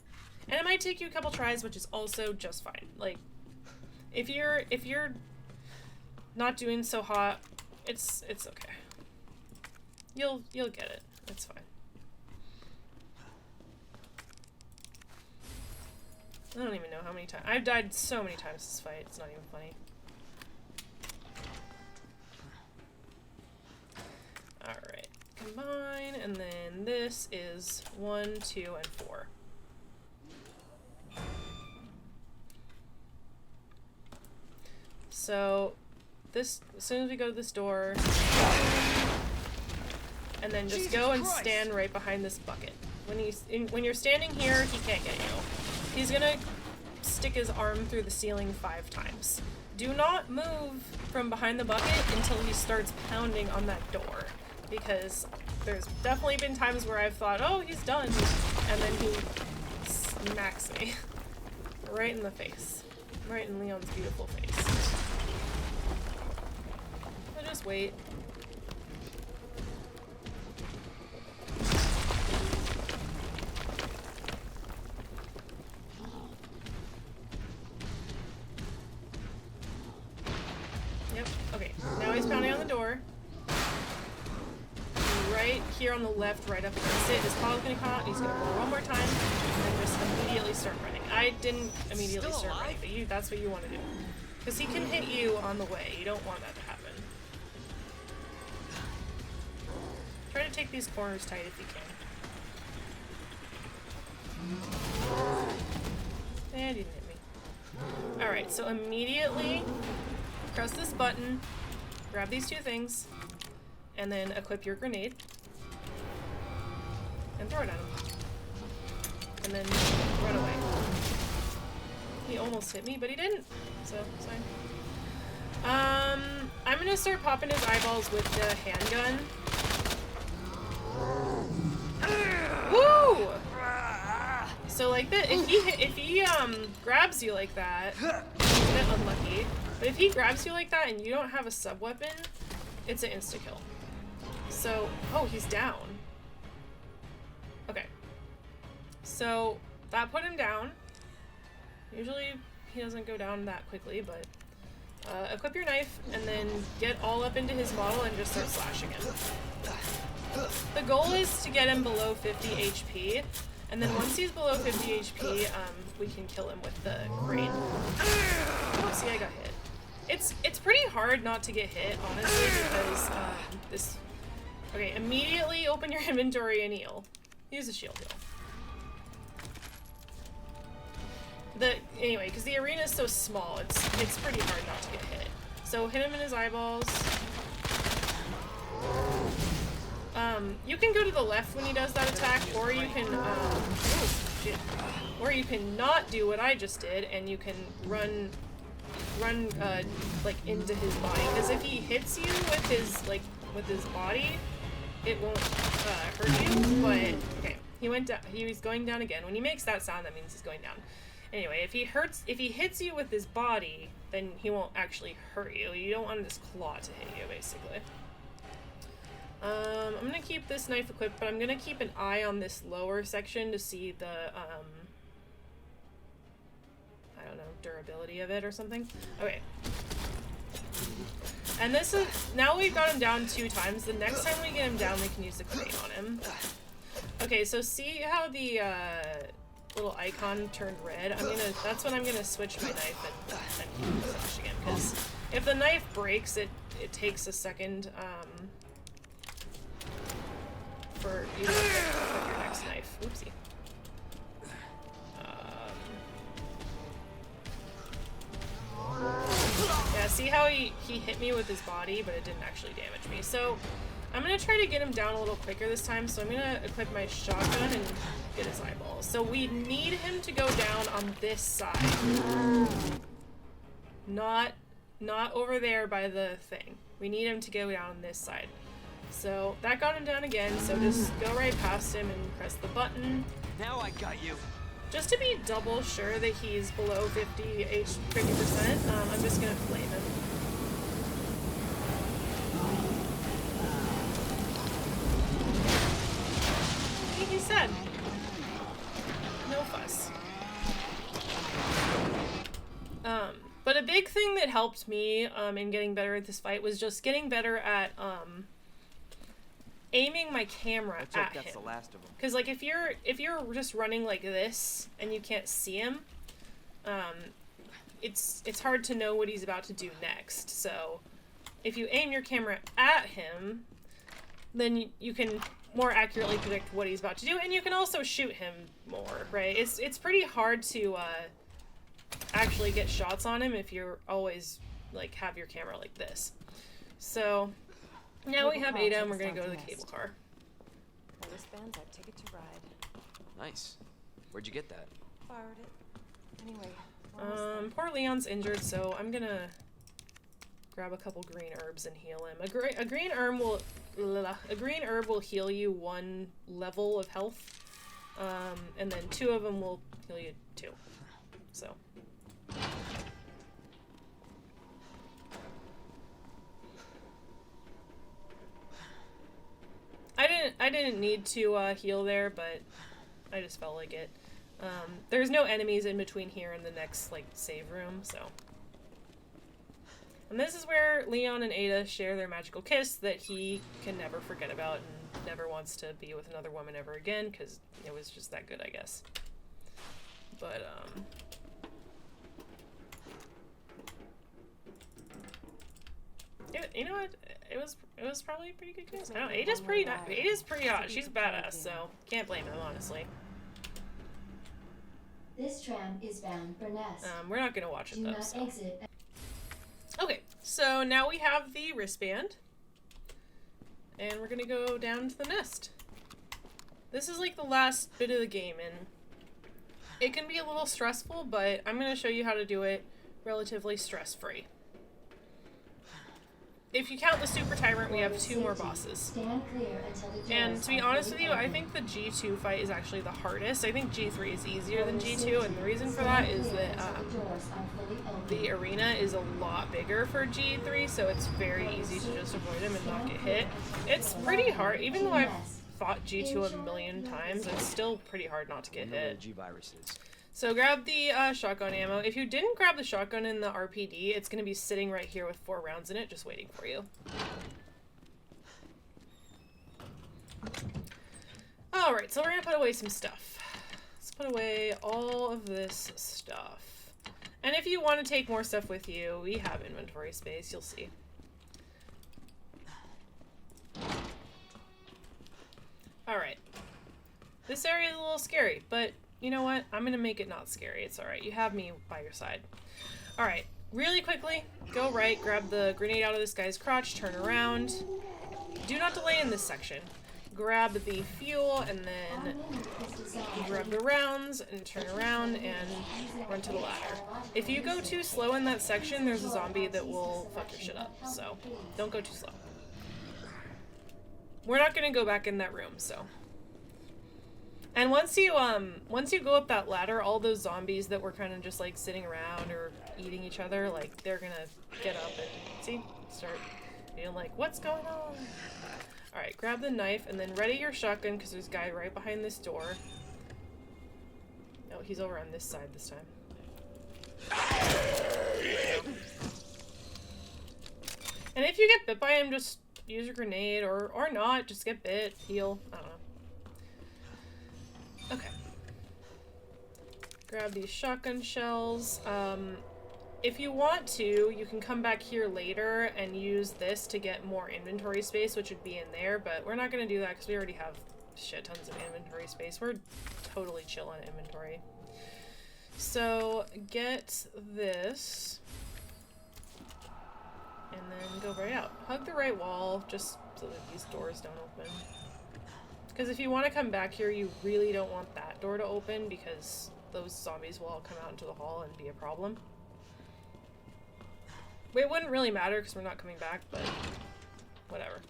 And it might take you a couple tries, which is also just fine. Like, if you're not doing so hot, it's okay. You'll get it. It's fine. I don't even know how many times. I've died so many times this fight. It's not even funny. Alright. Combine, and then this is 1, 2, and 4. So, this, as soon as we go to this door, and then just go and stand right behind this bucket. When you're standing here, he can't get you. He's gonna stick his arm through the ceiling 5 times. Do not move from behind the bucket until he starts pounding on that door, because there's definitely been times where I've thought, oh, he's done, and then he smacks me right in the face, right in Leon's beautiful face. So just wait. Yep, okay, now he's pounding on the door. Right here on the left, right up against it, his claw's gonna come out, he's gonna roll one more time, and then just immediately start running. I didn't immediately start running, but that's what you want to do. Because he can hit you on the way, you don't want that to happen. Try to take these corners tight if you can. And he didn't hit me. Alright, so immediately press this button, grab these 2 things, and then equip your grenade. And throw it at him. And then run away. almost hit me, but he didn't. So, it's fine. I'm gonna start popping his eyeballs with the handgun. Woo! So like that, if he grabs you like that, it's a bit unlucky. But if he grabs you like that and you don't have a sub-weapon, it's an insta-kill. So, oh, he's down. Okay. So, that put him down. Usually, he doesn't go down that quickly, but... equip your knife, and then get all up into his model and just start slashing him. The goal is to get him below 50 HP, and then once he's below 50 HP, we can kill him with the crane. Oh, see, I got hit. It's pretty hard not to get hit, honestly, because this... Okay, immediately open your inventory and heal. Use a shield heal. Anyway, because the arena is so small, it's pretty hard not to get hit. So hit him in his eyeballs. You can go to the left when he does that attack, or you can oh shit. Or you can not do what I just did, and you can run like into his body. Because if he hits you with his body, it won't hurt you. But okay, he went down. He was going down again. When he makes that sound, that means he's going down. Anyway, if he hits you with his body, then he won't actually hurt you. You don't want his claw to hit you, basically. I'm gonna keep this knife equipped, but I'm gonna keep an eye on this lower section to see the, I don't know, durability of it or something. Okay. And this is, now we've got him down 2 times. The next time we get him down, we can use the crane on him. Okay, so see how the, little icon turned red? That's when I'm gonna switch my knife and keep slashing him, because if the knife breaks, it takes a second, for you to equip your next knife. Oopsie. Yeah, see how he hit me with his body, but it didn't actually damage me. So, I'm gonna try to get him down a little quicker this time, so I'm gonna equip my shotgun and get his eyeballs. So we need him to go down on this side. Not over there by the thing. We need him to go down on this side. So that got him down again, so just go right past him and press the button. Now I got you. Just to be double sure that he's below 50%, I'm just gonna flame him. He said. No fuss. But a big thing that helped me in getting better at this fight was just getting better at aiming my camera at him. The last of them. Because like if you're just running like this and you can't see him, it's hard to know what he's about to do next. So if you aim your camera at him, then you can more accurately predict what he's about to do, and you can also shoot him more, right? It's pretty hard to actually get shots on him if you're always like have your camera like this. So now we have Ada and we're gonna go to the cable car. The wristband's our ticket to ride. Nice. Where'd you get that? Borrowed it. Anyway. Poor Leon's injured, so I'm gonna grab a couple green herbs and heal him. A green herb will heal you 1 level of health, and then 2 of them will heal you 2. So. I didn't need to heal there, but I just felt like it. There's no enemies in between here and the next like save room, so. And this is where Leon and Ada share their magical kiss that he can never forget about and never wants to be with another woman ever again, because it was just that good, I guess. But, you know what? It was probably a pretty good kiss. I don't know, Ada's pretty hot. She's badass, so can't blame him, honestly. This tram is bound for Nest. We're not gonna watch it though. Do not So. exit. Okay, so now we have the wristband, and we're gonna go down to the nest. This is like the last bit of the game, and It can be a little stressful, but I'm going to show you how to do it relatively stress-free. If you count the Super Tyrant, we have 2 more bosses. Stand clear until the And doors to be are honest with fully you, I open. think the G2 fight is actually the hardest. I think G3 is easier than G2, and the reason for that is that the arena is a lot bigger for G3, so it's very easy to just avoid him and not get hit. It's pretty hard, even though I've fought G2 a million times, it's still pretty hard not to get hit. G-virus is. So grab the shotgun ammo. If you didn't grab the shotgun in the RPD, it's going to be sitting right here with 4 rounds in it, just waiting for you. Alright, so we're going to put away some stuff. Let's put away all of this stuff. And if you want to take more stuff with you, we have inventory space, you'll see. Alright. This area is a little scary, but you know what? I'm gonna make it not scary. It's alright. You have me by your side. Alright. Really quickly, go right, grab the grenade out of this guy's crotch, turn around. Do not delay in this section. Grab the fuel, and then grab the rounds, and turn around, and run to the ladder. If you go too slow in that section, there's a zombie that will fuck your shit up. So, don't go too slow. We're not gonna go back in that room, so... And once you go up that ladder, all those zombies that were kind of just like sitting around or eating each other, like they're gonna get up and see, start being like, what's going on? Alright, grab the knife and then ready your shotgun because there's a guy right behind this door. No, he's over on this side this time. And if you get bit by him, just use a grenade or not, just get bit, heal, I don't know. Okay. Grab these shotgun shells. If you want to, you can come back here later and use this to get more inventory space, which would be in there, but we're not going to do that because we already have shit tons of inventory space. We're totally chill on inventory. So, get this. And then go right out. Hug the right wall, just so that these doors don't open. Because if you want to come back here, you really don't want that door to open because those zombies will all come out into the hall and be a problem. It wouldn't really matter because we're not coming back, but whatever.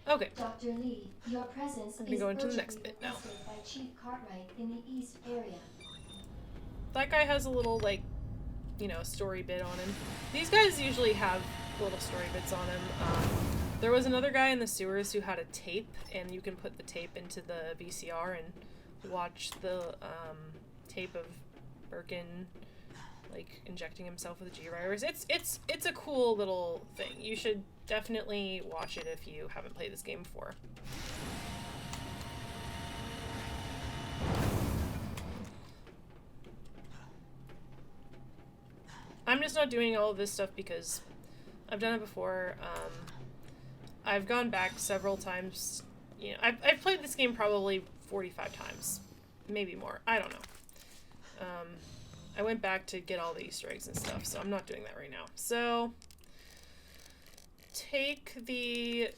Okay. Dr. Lee, your presence I'm gonna go into the next bit now. by Chief Cartwright in the east area. That guy has a little, like, you know, story bit on him. These guys usually have little story bits on him. There was another guy in the sewers who had a tape, and you can put the tape into the VCR and watch the tape of Birkin, like, injecting himself with a G-virus. It's a cool little thing. You should definitely watch it if you haven't played this game before. I'm just not doing all of this stuff because I've done it before. I've gone back several times. You know, I've played this game probably 45 times, maybe more. I don't know. I went back to get all the Easter eggs and stuff, so I'm not doing that right now. So, take the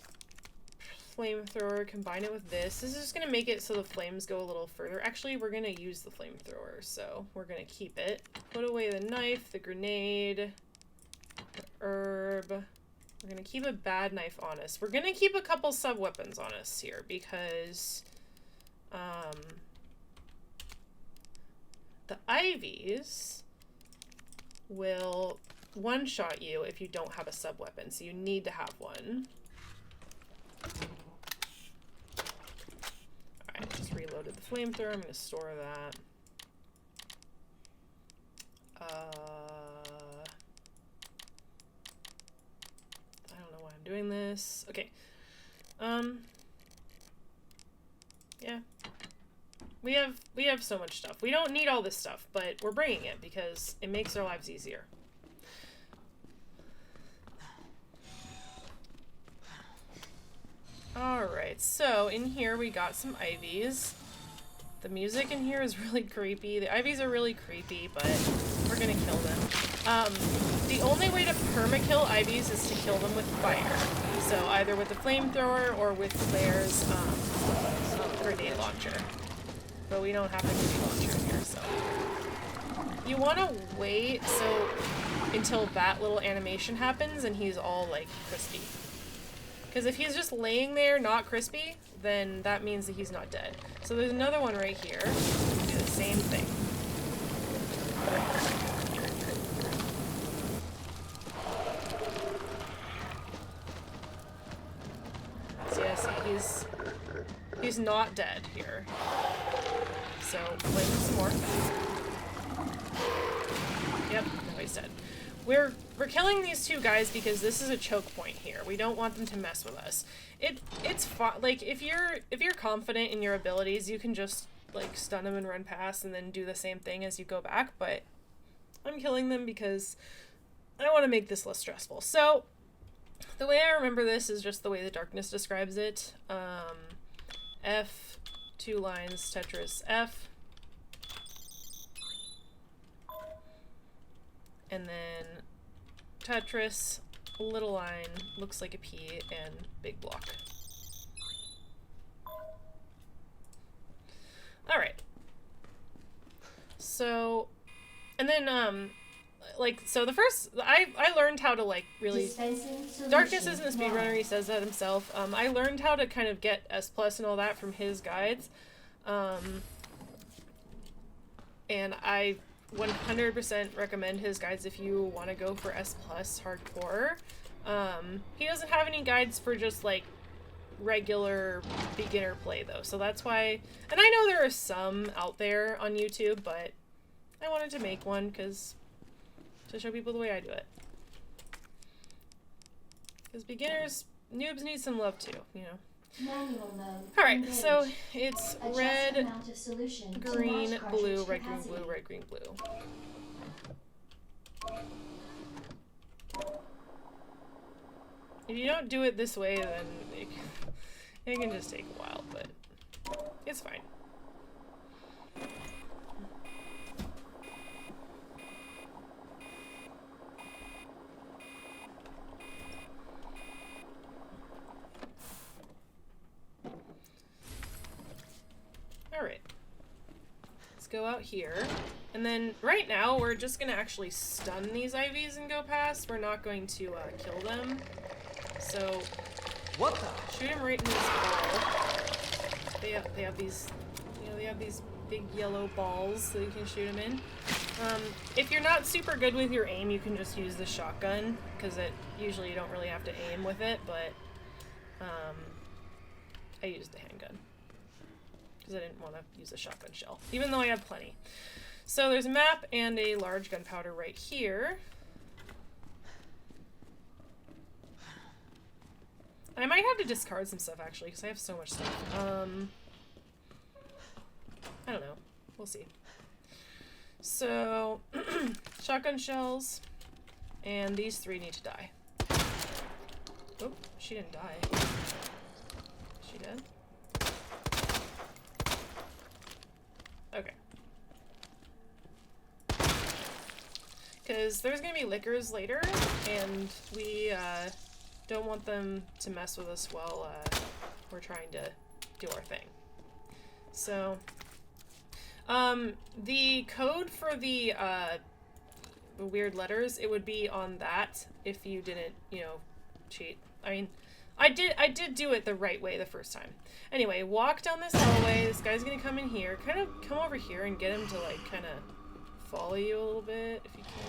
flamethrower, combine it with this. This is just going to make it so the flames go a little further. Actually, we're going to use the flamethrower, so we're going to keep it. Put away the knife, the grenade, the herb. We're going to keep a bad knife on us. We're going to keep a couple sub-weapons on us here because the Ivies will one-shot you if you don't have a sub-weapon, so you need to have one. Alright, just reloaded the flamethrower. I'm going to store that. I don't know why I'm doing this. Okay. Yeah. We have so much stuff. We don't need all this stuff, but we're bringing it because it makes our lives easier. Alright, so in here we got some Ivies. The music in here is really creepy. The Ivies are really creepy, but we're gonna kill them. The only way to perma-kill Ivies is to kill them with fire. So either with the flamethrower or with Claire's grenade launcher. But we don't have a grenade launcher here, so... you want to wait so until that little animation happens and he's all like crispy. Because if he's just laying there not crispy, then that means that he's not dead. So there's another one right here. Do the same thing. So yeah, see, he's not dead here. So play him some more. Yep, no, he's dead. We're killing these two guys because this is a choke point here. We don't want them to mess with us. It's fun. Like if you're confident in your abilities, you can just like stun them and run past and then do the same thing as you go back. But I'm killing them because I want to make this less stressful. So the way I remember this is just the way the darkness describes it. F, 2 lines, Tetris, F. And then Tetris, little line, looks like a P, and big block. Alright. So, and then, so the first, I learned how to, like, really, Darkness isn't a speedrunner, he says that himself. I learned how to kind of get S+ and all that from his guides. And I 100% recommend his guides if you want to go for S+ hardcore. He doesn't have any guides for just, like, regular beginner play, though, so that's why, and I know there are some out there on YouTube, but I wanted to make one because to show people the way I do it. Because beginners, noobs need some love too, you know. Manual mode. Alright, so it's Adjust red, amount of solution to green, match blue, cartridge red, green, capacity. blue, red, green, blue. If you don't do it this way, then it can just take a while, but it's fine. Alright. Let's go out here. And then, right now, we're just gonna actually stun these IVs and go past. We're not going to kill them. So, What the? shoot him right in this ball. They have these, you know, they have these big yellow balls that you can shoot them in. If you're not super good with your aim, you can just use the shotgun, because usually you don't really have to aim with it, but I used the handgun. Because I didn't want to use a shotgun shell, even though I have plenty. So there's a map and a large gunpowder right here. I might have to discard some stuff, actually, because I have so much stuff. I don't know. We'll see. So, shotgun shells, and these 3 need to die. Oh, she didn't die. She did? Okay. Because there's going to be lickers later, and we don't want them to mess with us while we're trying to do our thing. So, the code for the weird letters, it would be on that if you didn't, you know, cheat. I mean, I did do it the right way the first time. Anyway, walk down this hallway. This guy's gonna come in here. Kind of come over here and get him to, like, kind of follow you a little bit if you can.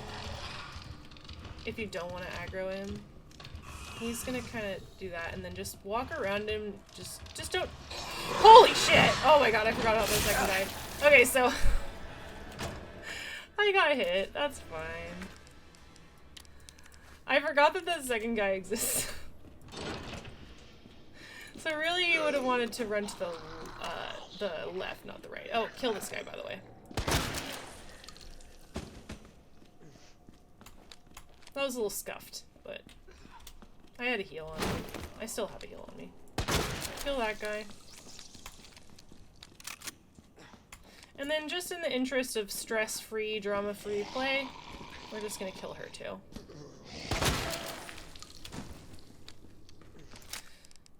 If you don't want to aggro him. He's gonna kind of do that, and then just walk around him. Just don't. Holy shit! Oh my god, I forgot about the second guy. Okay, so I got hit. That's fine. I forgot that the second guy exists. So really, you would have wanted to run to the left, not the right. Oh, kill this guy, by the way. That was a little scuffed, but I had a heal on me. I still have a heal on me. Kill that guy. And then just in the interest of stress-free, drama-free play, we're just gonna kill her too.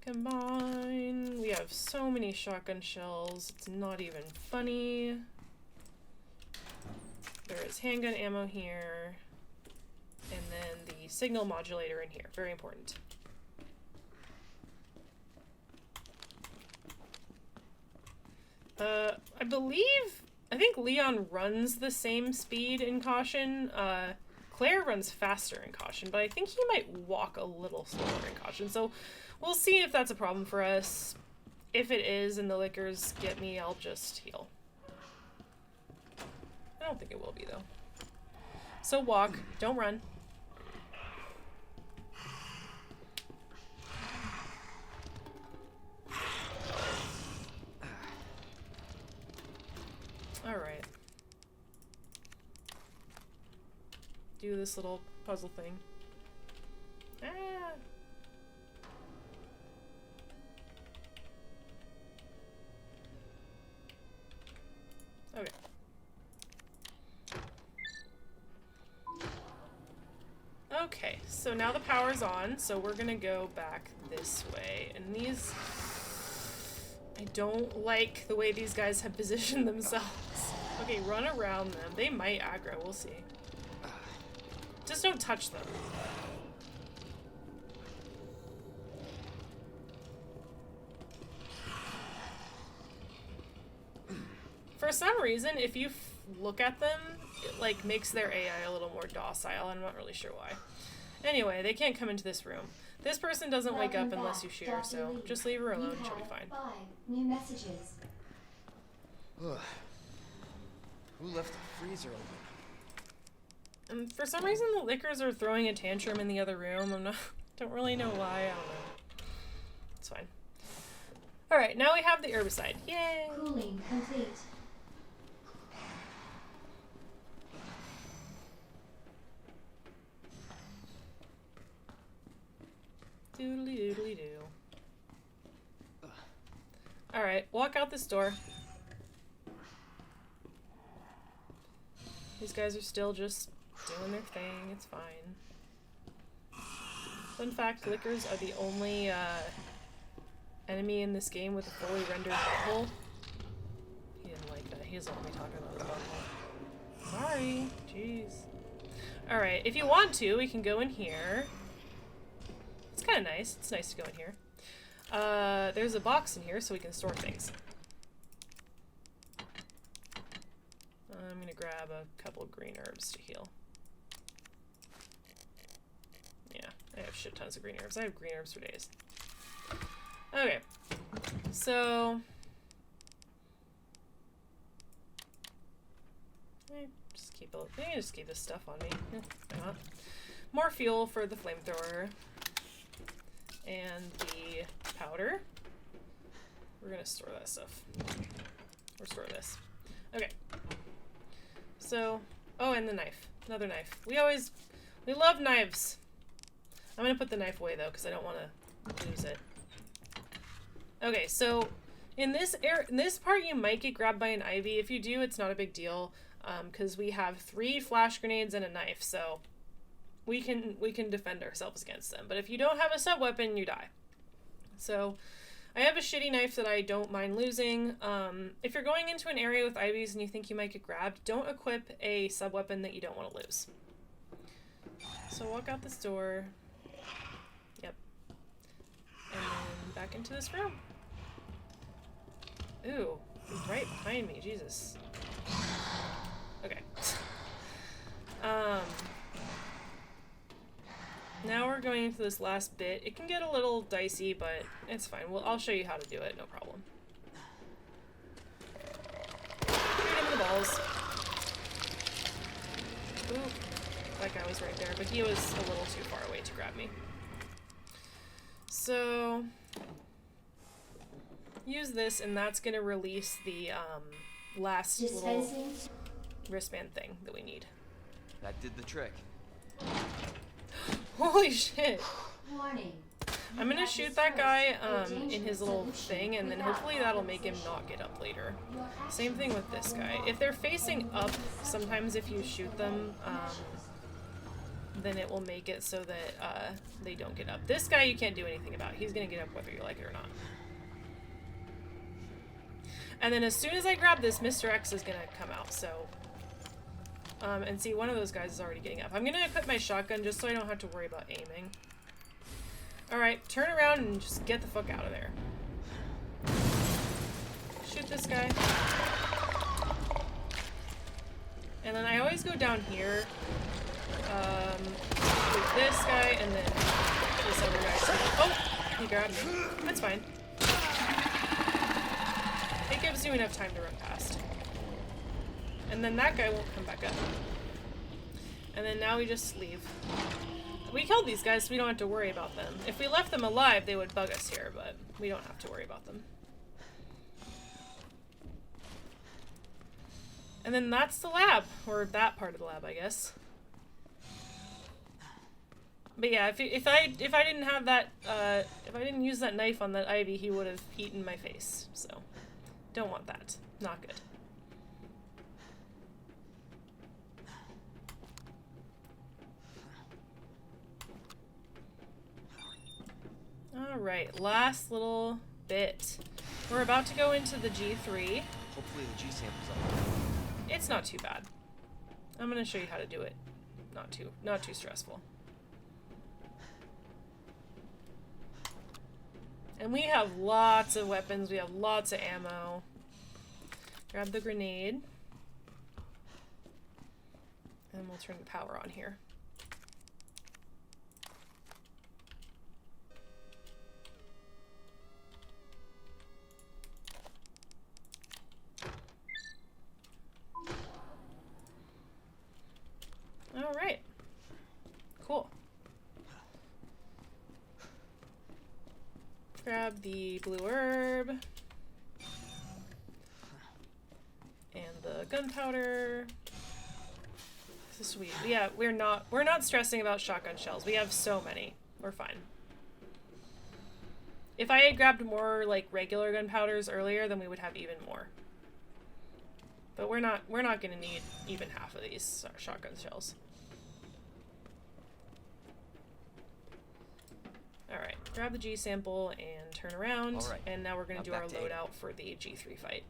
Combine. We have so many shotgun shells, it's not even funny. There is There's handgun ammo here. And then the signal modulator in here. Very important. I think Leon runs the same speed in Caution. Claire runs faster in Caution, but I think he might walk a little slower in Caution. So we'll see if that's a problem for us. If it is and the liquors get me, I'll just heal. I don't think it will be, though. So walk. Don't run. Alright. Do this little puzzle thing. Ah! Okay. Okay, so now the power's on, so we're gonna go back this way. And these... I don't like the way these guys have positioned themselves. Okay, run around them. They might aggro, we'll see. Just don't touch them. For some reason, if you look at them, it like makes their AI a little more docile. I'm not really sure why. Anyway, they can't come into this room. This person doesn't wake up unless you shoot her, so just leave her alone, she'll be fine. 5 new messages. Ugh. Who left the freezer open? And for some reason, the liquors are throwing a tantrum in the other room. Don't really know why. I don't know. It's fine. All right, now we have the herbicide. Yay! Cooling complete. Doodly doodly doo. Alright, walk out this door. These guys are still just doing their thing, it's fine. Fun fact, liquors are the only enemy in this game with a fully rendered butthole. He didn't like that, he doesn't want me talking about the butthole. Sorry, jeez. Alright, if you want to, we can go in here. It's kind of nice. It's nice to go in here. There's a box in here so we can store things. I'm gonna grab a couple green herbs to heal. Yeah, I have shit tons of green herbs. I have green herbs for days. Okay, so... just keep this stuff on me. Why not? More fuel for the flamethrower. And the powder. We're gonna store that stuff. Or store this. Okay. So, oh, and the knife. Another knife. We love knives. I'm gonna put the knife away though, because I don't want to lose it. Okay, so in this part you might get grabbed by an Ivy. If you do, it's not a big deal, because we have 3 flash grenades and a knife, so we can defend ourselves against them. But if you don't have a sub-weapon, you die. So I have a shitty knife that I don't mind losing. If you're going into an area with Ivies and you think you might get grabbed, don't equip a sub-weapon that you don't want to lose. So walk out this door. Yep. And then back into this room. Ooh, he's right behind me, Jesus. Okay. Now we're going into this last bit. It can get a little dicey, but it's fine. I'll show you how to do it, no problem. Shoot him in the balls. Ooh, that guy was right there, but he was a little too far away to grab me. So, use this, and that's gonna release the last little wristband thing that we need. That did the trick. Holy shit! Warning. I'm gonna shoot that guy in his little thing, and then hopefully that'll make him not get up later. Same thing with this guy. If they're facing up, sometimes if you shoot them, then it will make it so that they don't get up. This guy you can't do anything about. He's gonna get up whether you like it or not. And then as soon as I grab this, Mr. X is gonna come out, so... And see, one of those guys is already getting up. I'm gonna equip my shotgun just so I don't have to worry about aiming. Alright, turn around and just get the fuck out of there. Shoot this guy. And then I always go down here. Shoot this guy and then this other guy. Oh! He grabbed me. That's fine. It gives you enough time to run past. And then that guy won't come back up. And then now we just leave. We killed these guys so we don't have to worry about them. If we left them alive, they would bug us here, but we don't have to worry about them. And then that's the lab, or that part of the lab, I guess. But yeah, if I didn't have that, if I didn't use that knife on that Ivy, he would have eaten my face. So, don't want that. Not good. Alright, last little bit. We're about to go into the G3. Hopefully the G sample's up. It's not too bad. I'm gonna show you how to do it. Not too stressful. And we have lots of weapons, we have lots of ammo. Grab the grenade. And we'll turn the power on here. Alright. Cool. Grab the blue herb. And the gunpowder. This is sweet. Yeah, we're not stressing about shotgun shells. We have so many. We're fine. If I had grabbed more like regular gunpowders earlier, then we would have even more. But we're not gonna need even half of these shotgun shells. Alright, grab the G sample and turn around. All right. And now we're gonna do our back to loadout for the G3 fight.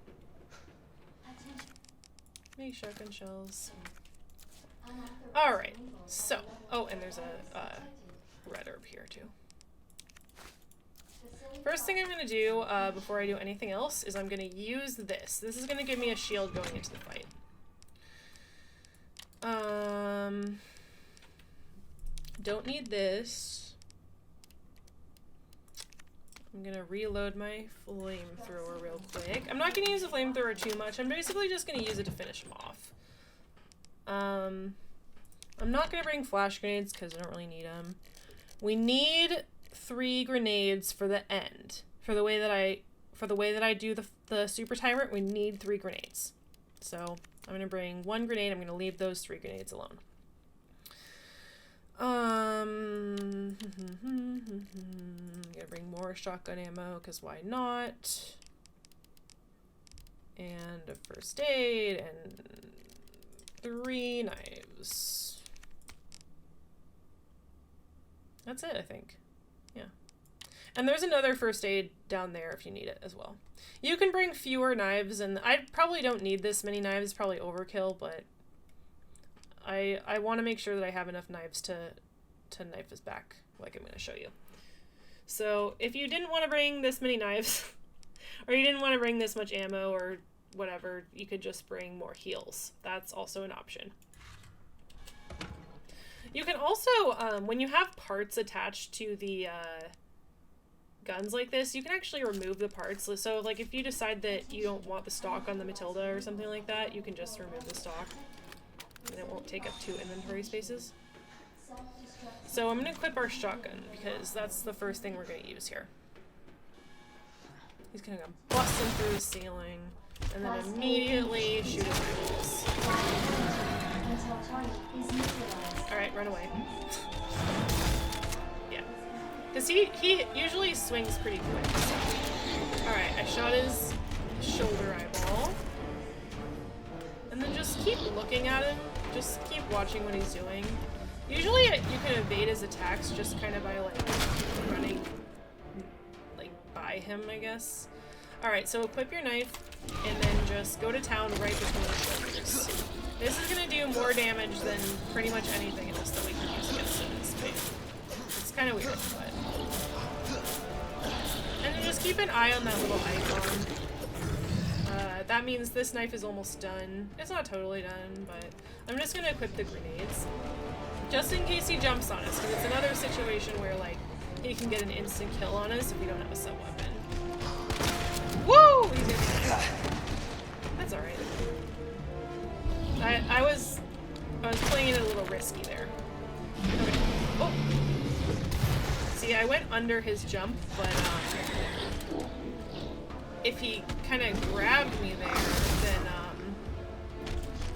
Make shotgun shells. Alright, so, oh, and there's a red herb here too. First thing I'm going to do before I do anything else is I'm going to use this. This is going to give me a shield going into the fight. Don't need this. I'm going to reload my flamethrower real quick. I'm not going to use the flamethrower too much. I'm basically just going to use it to finish him off. I'm not going to bring flash grenades because I don't really need them. We need 3 grenades for the end. For the way that I do the super tyrant, we need 3 grenades. So I'm going to bring 1 grenade. I'm going to leave those 3 grenades alone. I'm gonna bring more shotgun ammo because why not? And a first aid and 3 knives. That's it, I think. Yeah. And there's another first aid down there if you need it as well. You can bring fewer knives, and I probably don't need this many knives, probably overkill, but I want to make sure that I have enough knives to knife his back, like I'm going to show you. So if you didn't want to bring this many knives, or you didn't want to bring this much ammo or whatever, you could just bring more heals. That's also an option. You can also, when you have parts attached to the guns like this, you can actually remove the parts. So like if you decide that you don't want the stock on the Matilda or something like that, you can just remove the stock. And it won't take up 2 inventory spaces. So I'm going to equip our shotgun because that's the first thing we're going to use here. He's going to go busting through the ceiling and then immediately shoot his rifles. Alright, run away. Yeah. Because he usually swings pretty quick. Alright, I shot his shoulder eyeball. And then just keep looking at him. Just keep watching what he's doing. Usually you can evade his attacks just kind of by like running like by him, I guess. Alright, so equip your knife and then just go to town right between the shoulders. This is going to do do more damage than pretty much anything else that we can use against it in Spade. It's kind of weird, but... And just keep an eye on that little icon. That means this knife is almost done. It's not totally done, but I'm just gonna equip the grenades. Just in case he jumps on us, because it's another situation where, like, he can get an instant kill on us if we don't have a sub-weapon. Woo! He's gonna be nice. That's alright. I was playing it a little risky there. Okay. Oh! See, I went under his jump, but, if he kind of grabbed me there, then,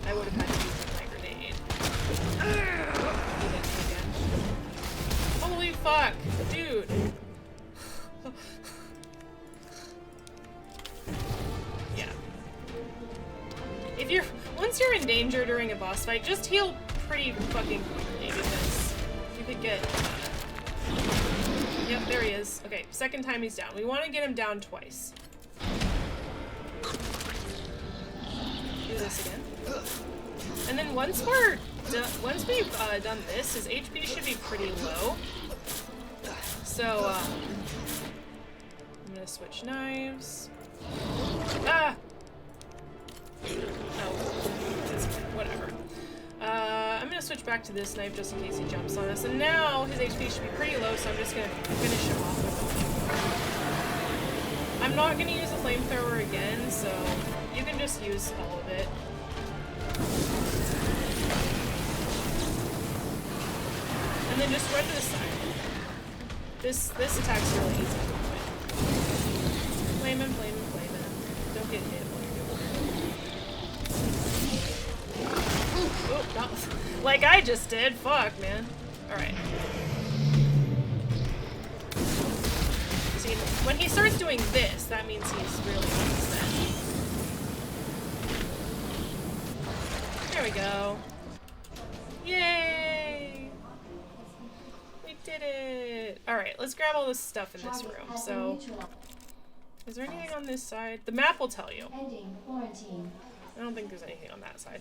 I would have had to use my grenade. He hit me again. Holy fuck! Dude! Yeah. Once you're in danger during a boss fight, just heal pretty fucking quickly, because you could get... Yep, there he is. Okay, second time he's down. We want to get him down twice. Do this again. And then once we've done this, his HP should be pretty low. So, I'm gonna switch knives. Ah! No. Whatever. I'm gonna switch back to this knife just in case he jumps on us. And now his HP should be pretty low, so I'm just gonna finish him off with the flamethrower. I'm not gonna use the flamethrower again, so you can just use all of it. And then just run to the side. This attack's really easy to win. Flame him, flame him, flame him. Don't get hit while you're doing it. Oh, not like I just did. Fuck, man. Alright. See, when he starts doing this, that means he's really almost dead. There we go. Yay! We did it! Alright, let's grab all this stuff in this room. So, is there anything on this side? The map will tell you. I don't think there's anything on that side.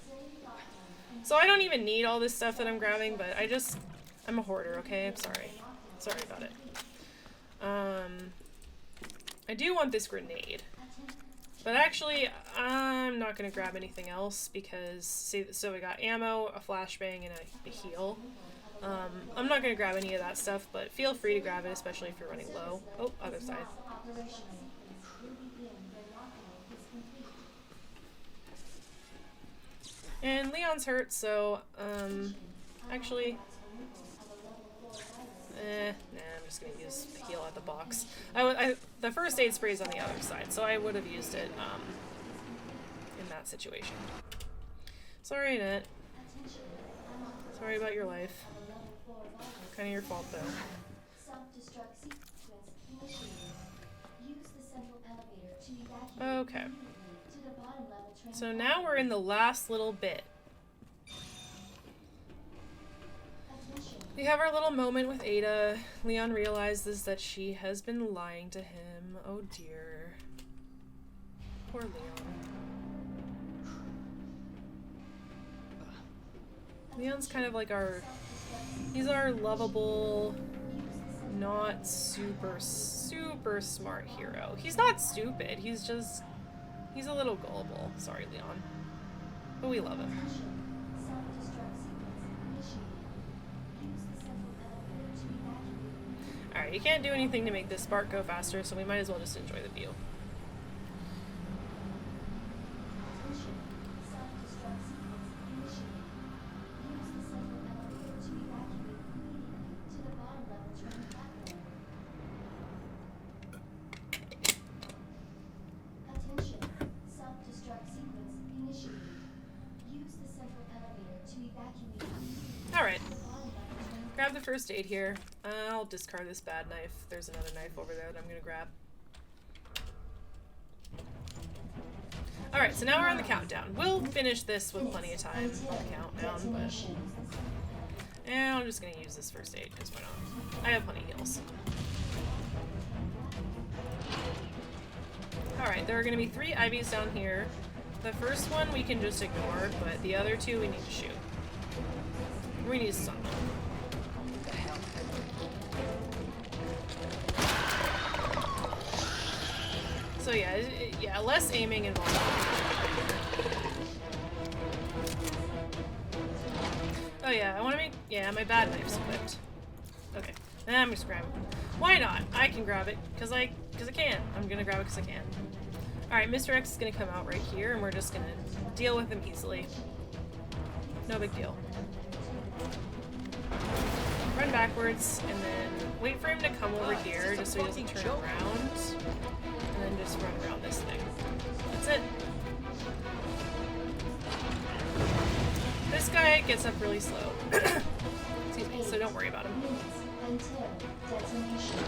So I don't even need all this stuff that I'm grabbing, but I'm a hoarder, okay? I'm sorry. Sorry about it. I do want this grenade. But actually, I'm not going to grab anything else because, see, so we got ammo, a flashbang, and a heal. I'm not going to grab any of that stuff, but feel free to grab it, especially if you're running low. Oh, other side. And Leon's hurt, so, actually, nah, I'm just gonna use the heal at the box. The first aid spray is on the other side, so I would have used it, in that situation. Sorry, Annette. Sorry about your life. Kinda your fault, though. Okay. So now we're in the last little bit. We have our little moment with Ada. Leon realizes that she has been lying to him. Oh dear. Poor Leon. Leon's kind of like he's our lovable, not super smart hero. He's not stupid, he's a little gullible. Sorry, Leon. But we love him. Alright, you can't do anything to make this spark go faster, so we might as well just enjoy the view. Alright. Grab the first aid here. I'll discard this bad knife. There's another knife over there that I'm gonna grab. Alright, so now we're on the countdown. We'll finish this with plenty of time on the countdown, but... And I'm just gonna use this first aid, because why not? I have plenty of heals. Alright, there are gonna be 3 IVs down here. The first one we can just ignore, but the other two we need to shoot. We need to stun them. So yeah, yeah, less aiming involved. Oh yeah, I want to make, yeah, my bad knife's equipped. Okay, I'm just grab it. Why not? I can grab it, because I can. I'm gonna grab it because I can. Alright, Mr. X is gonna come out right here, and we're just gonna deal with him easily. No big deal. Run backwards, and then wait for him to come over here, just so he doesn't turn around. And then just run around this thing. That's it. This guy gets up really slow. Excuse me, so don't worry about him. Until detonation.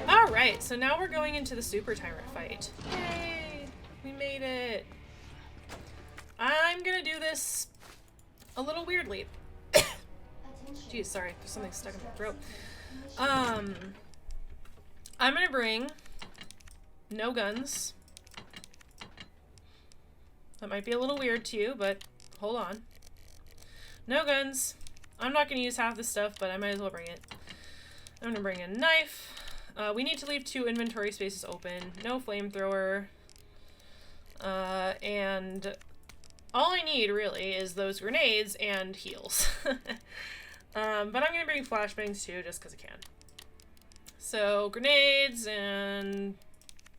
Alright, so now we're going into the super tyrant fight. Yay! We made it! I'm gonna do this a little weirdly. Jeez, sorry, there's something stuck in my throat. I'm gonna bring no guns. That might be a little weird to you, but hold on. No guns. I'm not gonna use half the stuff, but I might as well bring it. I'm gonna bring a knife. We need to leave 2 inventory spaces open. No flamethrower. And all I need, really, is those grenades and heals. But I'm gonna bring flashbangs too, just because I can. So, grenades and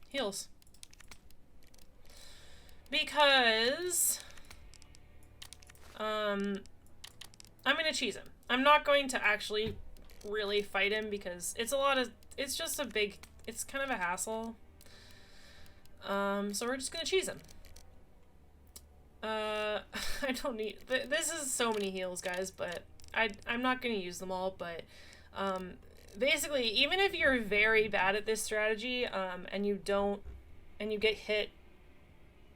heals. Because I'm gonna cheese him. I'm not going to actually really fight him because it's just a big, it's kind of a hassle. So we're just gonna cheese him. I don't need, this is so many heals, guys, but I'm not gonna use them all, but basically, even if you're very bad at this strategy, and you get hit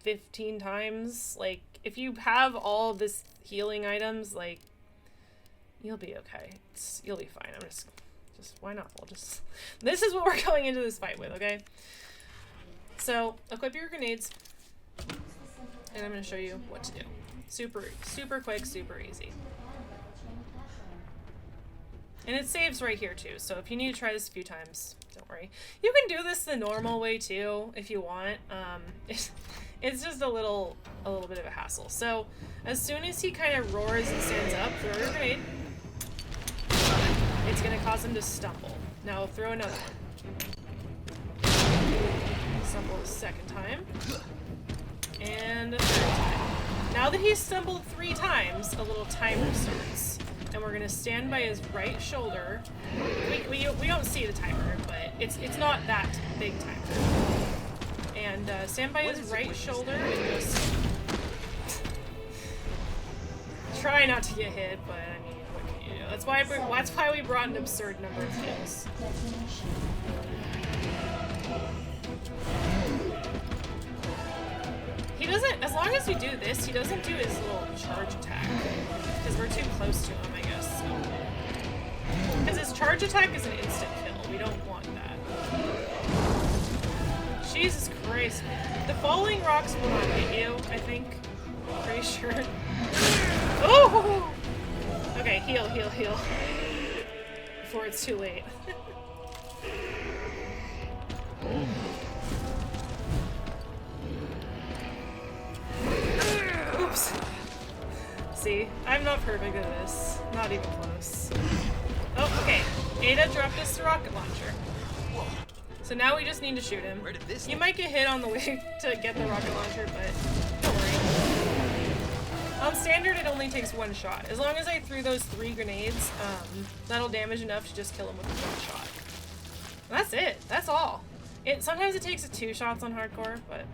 15 times, like, if you have all of this healing items, like, you'll be okay. You'll be fine. I'm just why not? This is what we're going into this fight with, okay? So, equip your grenades, and I'm gonna show you what to do. Super quick, super easy. And it saves right here too, so if you need to try this a few times, don't worry. You can do this the normal way too, if you want. It's just a little bit of a hassle. So, as soon as he kind of roars and stands up, throw your grenade. It's gonna cause him to stumble. Now throw another one. Stumble a second time. And a third time. Now that he's stumbled 3 times, a little timer starts. And we're gonna stand by his right shoulder. We don't see the timer, but it's not that big timer. And stand by his right shoulder and just try not to get hit, but I mean, what can you do? That's why we brought an absurd number of kills. He doesn't, as long as we do this, he doesn't do his little charge attack. Because we're too close to him, I guess. Because his charge attack is an instant kill. We don't want that. Jesus Christ. The falling rocks will not hit you, I think. Pretty sure. Oh! Okay, heal. Before it's too late. Oops. See, I'm not perfect at this. Not even close. Oh, okay. Ada dropped us the rocket launcher. So now we just need to shoot him. You might get hit on the way to get the rocket launcher, but don't worry. On standard, it only takes 1 shot. As long as I threw those 3 grenades, that'll damage enough to just kill him with 1 shot. And that's it. That's all. Sometimes it takes 2 shots on hardcore, but...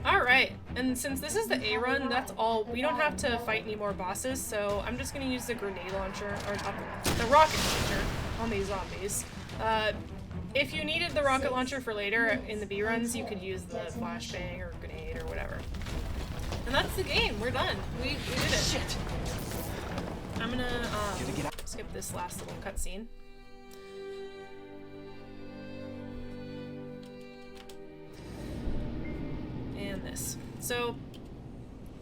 Alright, and since this is the A run, that's all. We don't have to fight any more bosses, so I'm just gonna use the grenade launcher, or not the rocket launcher on these zombies. If you needed the rocket launcher for later in the B runs, you could use the flashbang or grenade or whatever. And that's the game. We're done. We did it. Shit. I'm gonna skip this last little cutscene. in this. So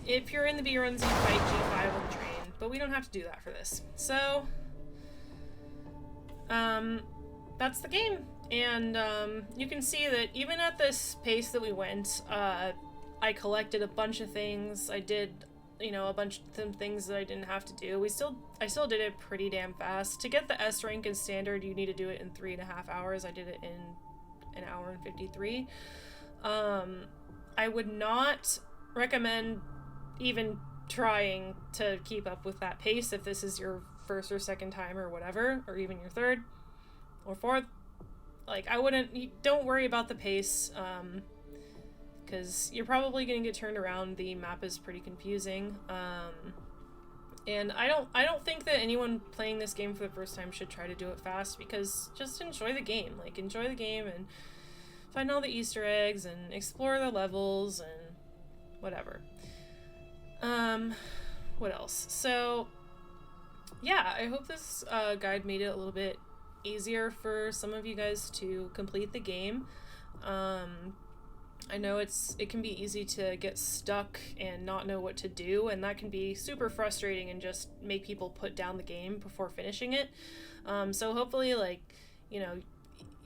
if you're in the B runs, you fight G5 on the train, but we don't have to do that for this. So that's the game. And you can see that even at this pace that we went, I collected a bunch of things. I did, you know, a bunch of things that I didn't have to do. I still did it pretty damn fast. To get the S rank in standard, you need to do it in 3.5 hours. I did it in 1 hour and 53. I would not recommend even trying to keep up with that pace if this is your first or second time or whatever, or even your third or fourth. Like, don't worry about the pace, because you're probably gonna get turned around. The map is pretty confusing, and I don't think that anyone playing this game for the first time should try to do it fast, because just enjoy the game. Like, enjoy the game and find all the Easter eggs and explore the levels and whatever. What else? So yeah, I hope this guide made it a little bit easier for some of you guys to complete the game. I know it can be easy to get stuck and not know what to do, and that can be super frustrating and just make people put down the game before finishing it. So hopefully, like, you know,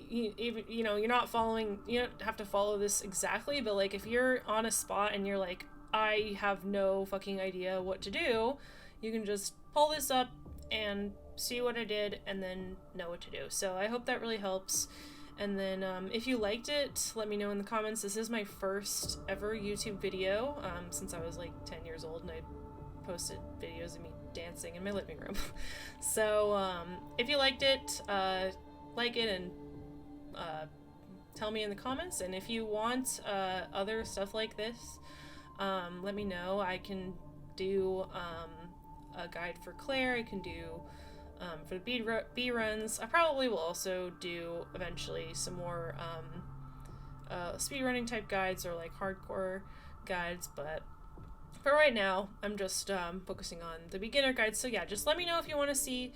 you're not following, you don't have to follow this exactly, but like if you're on a spot and you're like, I have no fucking idea what to do, you can just pull this up and see what I did and then know what to do. So I hope that really helps. And then if you liked it, let me know in the comments. This is my first ever YouTube video since I was like 10 years old, and I posted videos of me dancing in my living room. So if you liked it, like it and tell me in the comments. And if you want other stuff like this, let me know. I can do a guide for Claire. I can do for the B runs. I probably will also do eventually some more speedrunning type guides or like hardcore guides, but for right now I'm just focusing on the beginner guides. So yeah, just let me know if you want to see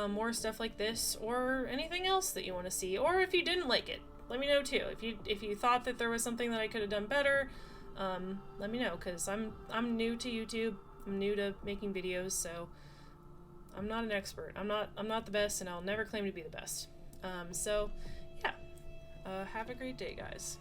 more stuff like this or anything else that you want to see, or if you didn't like it, let me know too. If you thought that there was something that I could have done better, let me know, because I'm new to YouTube. I'm new to making videos, so I'm not an expert. I'm not the best, and I'll never claim to be the best. So yeah, have a great day, guys.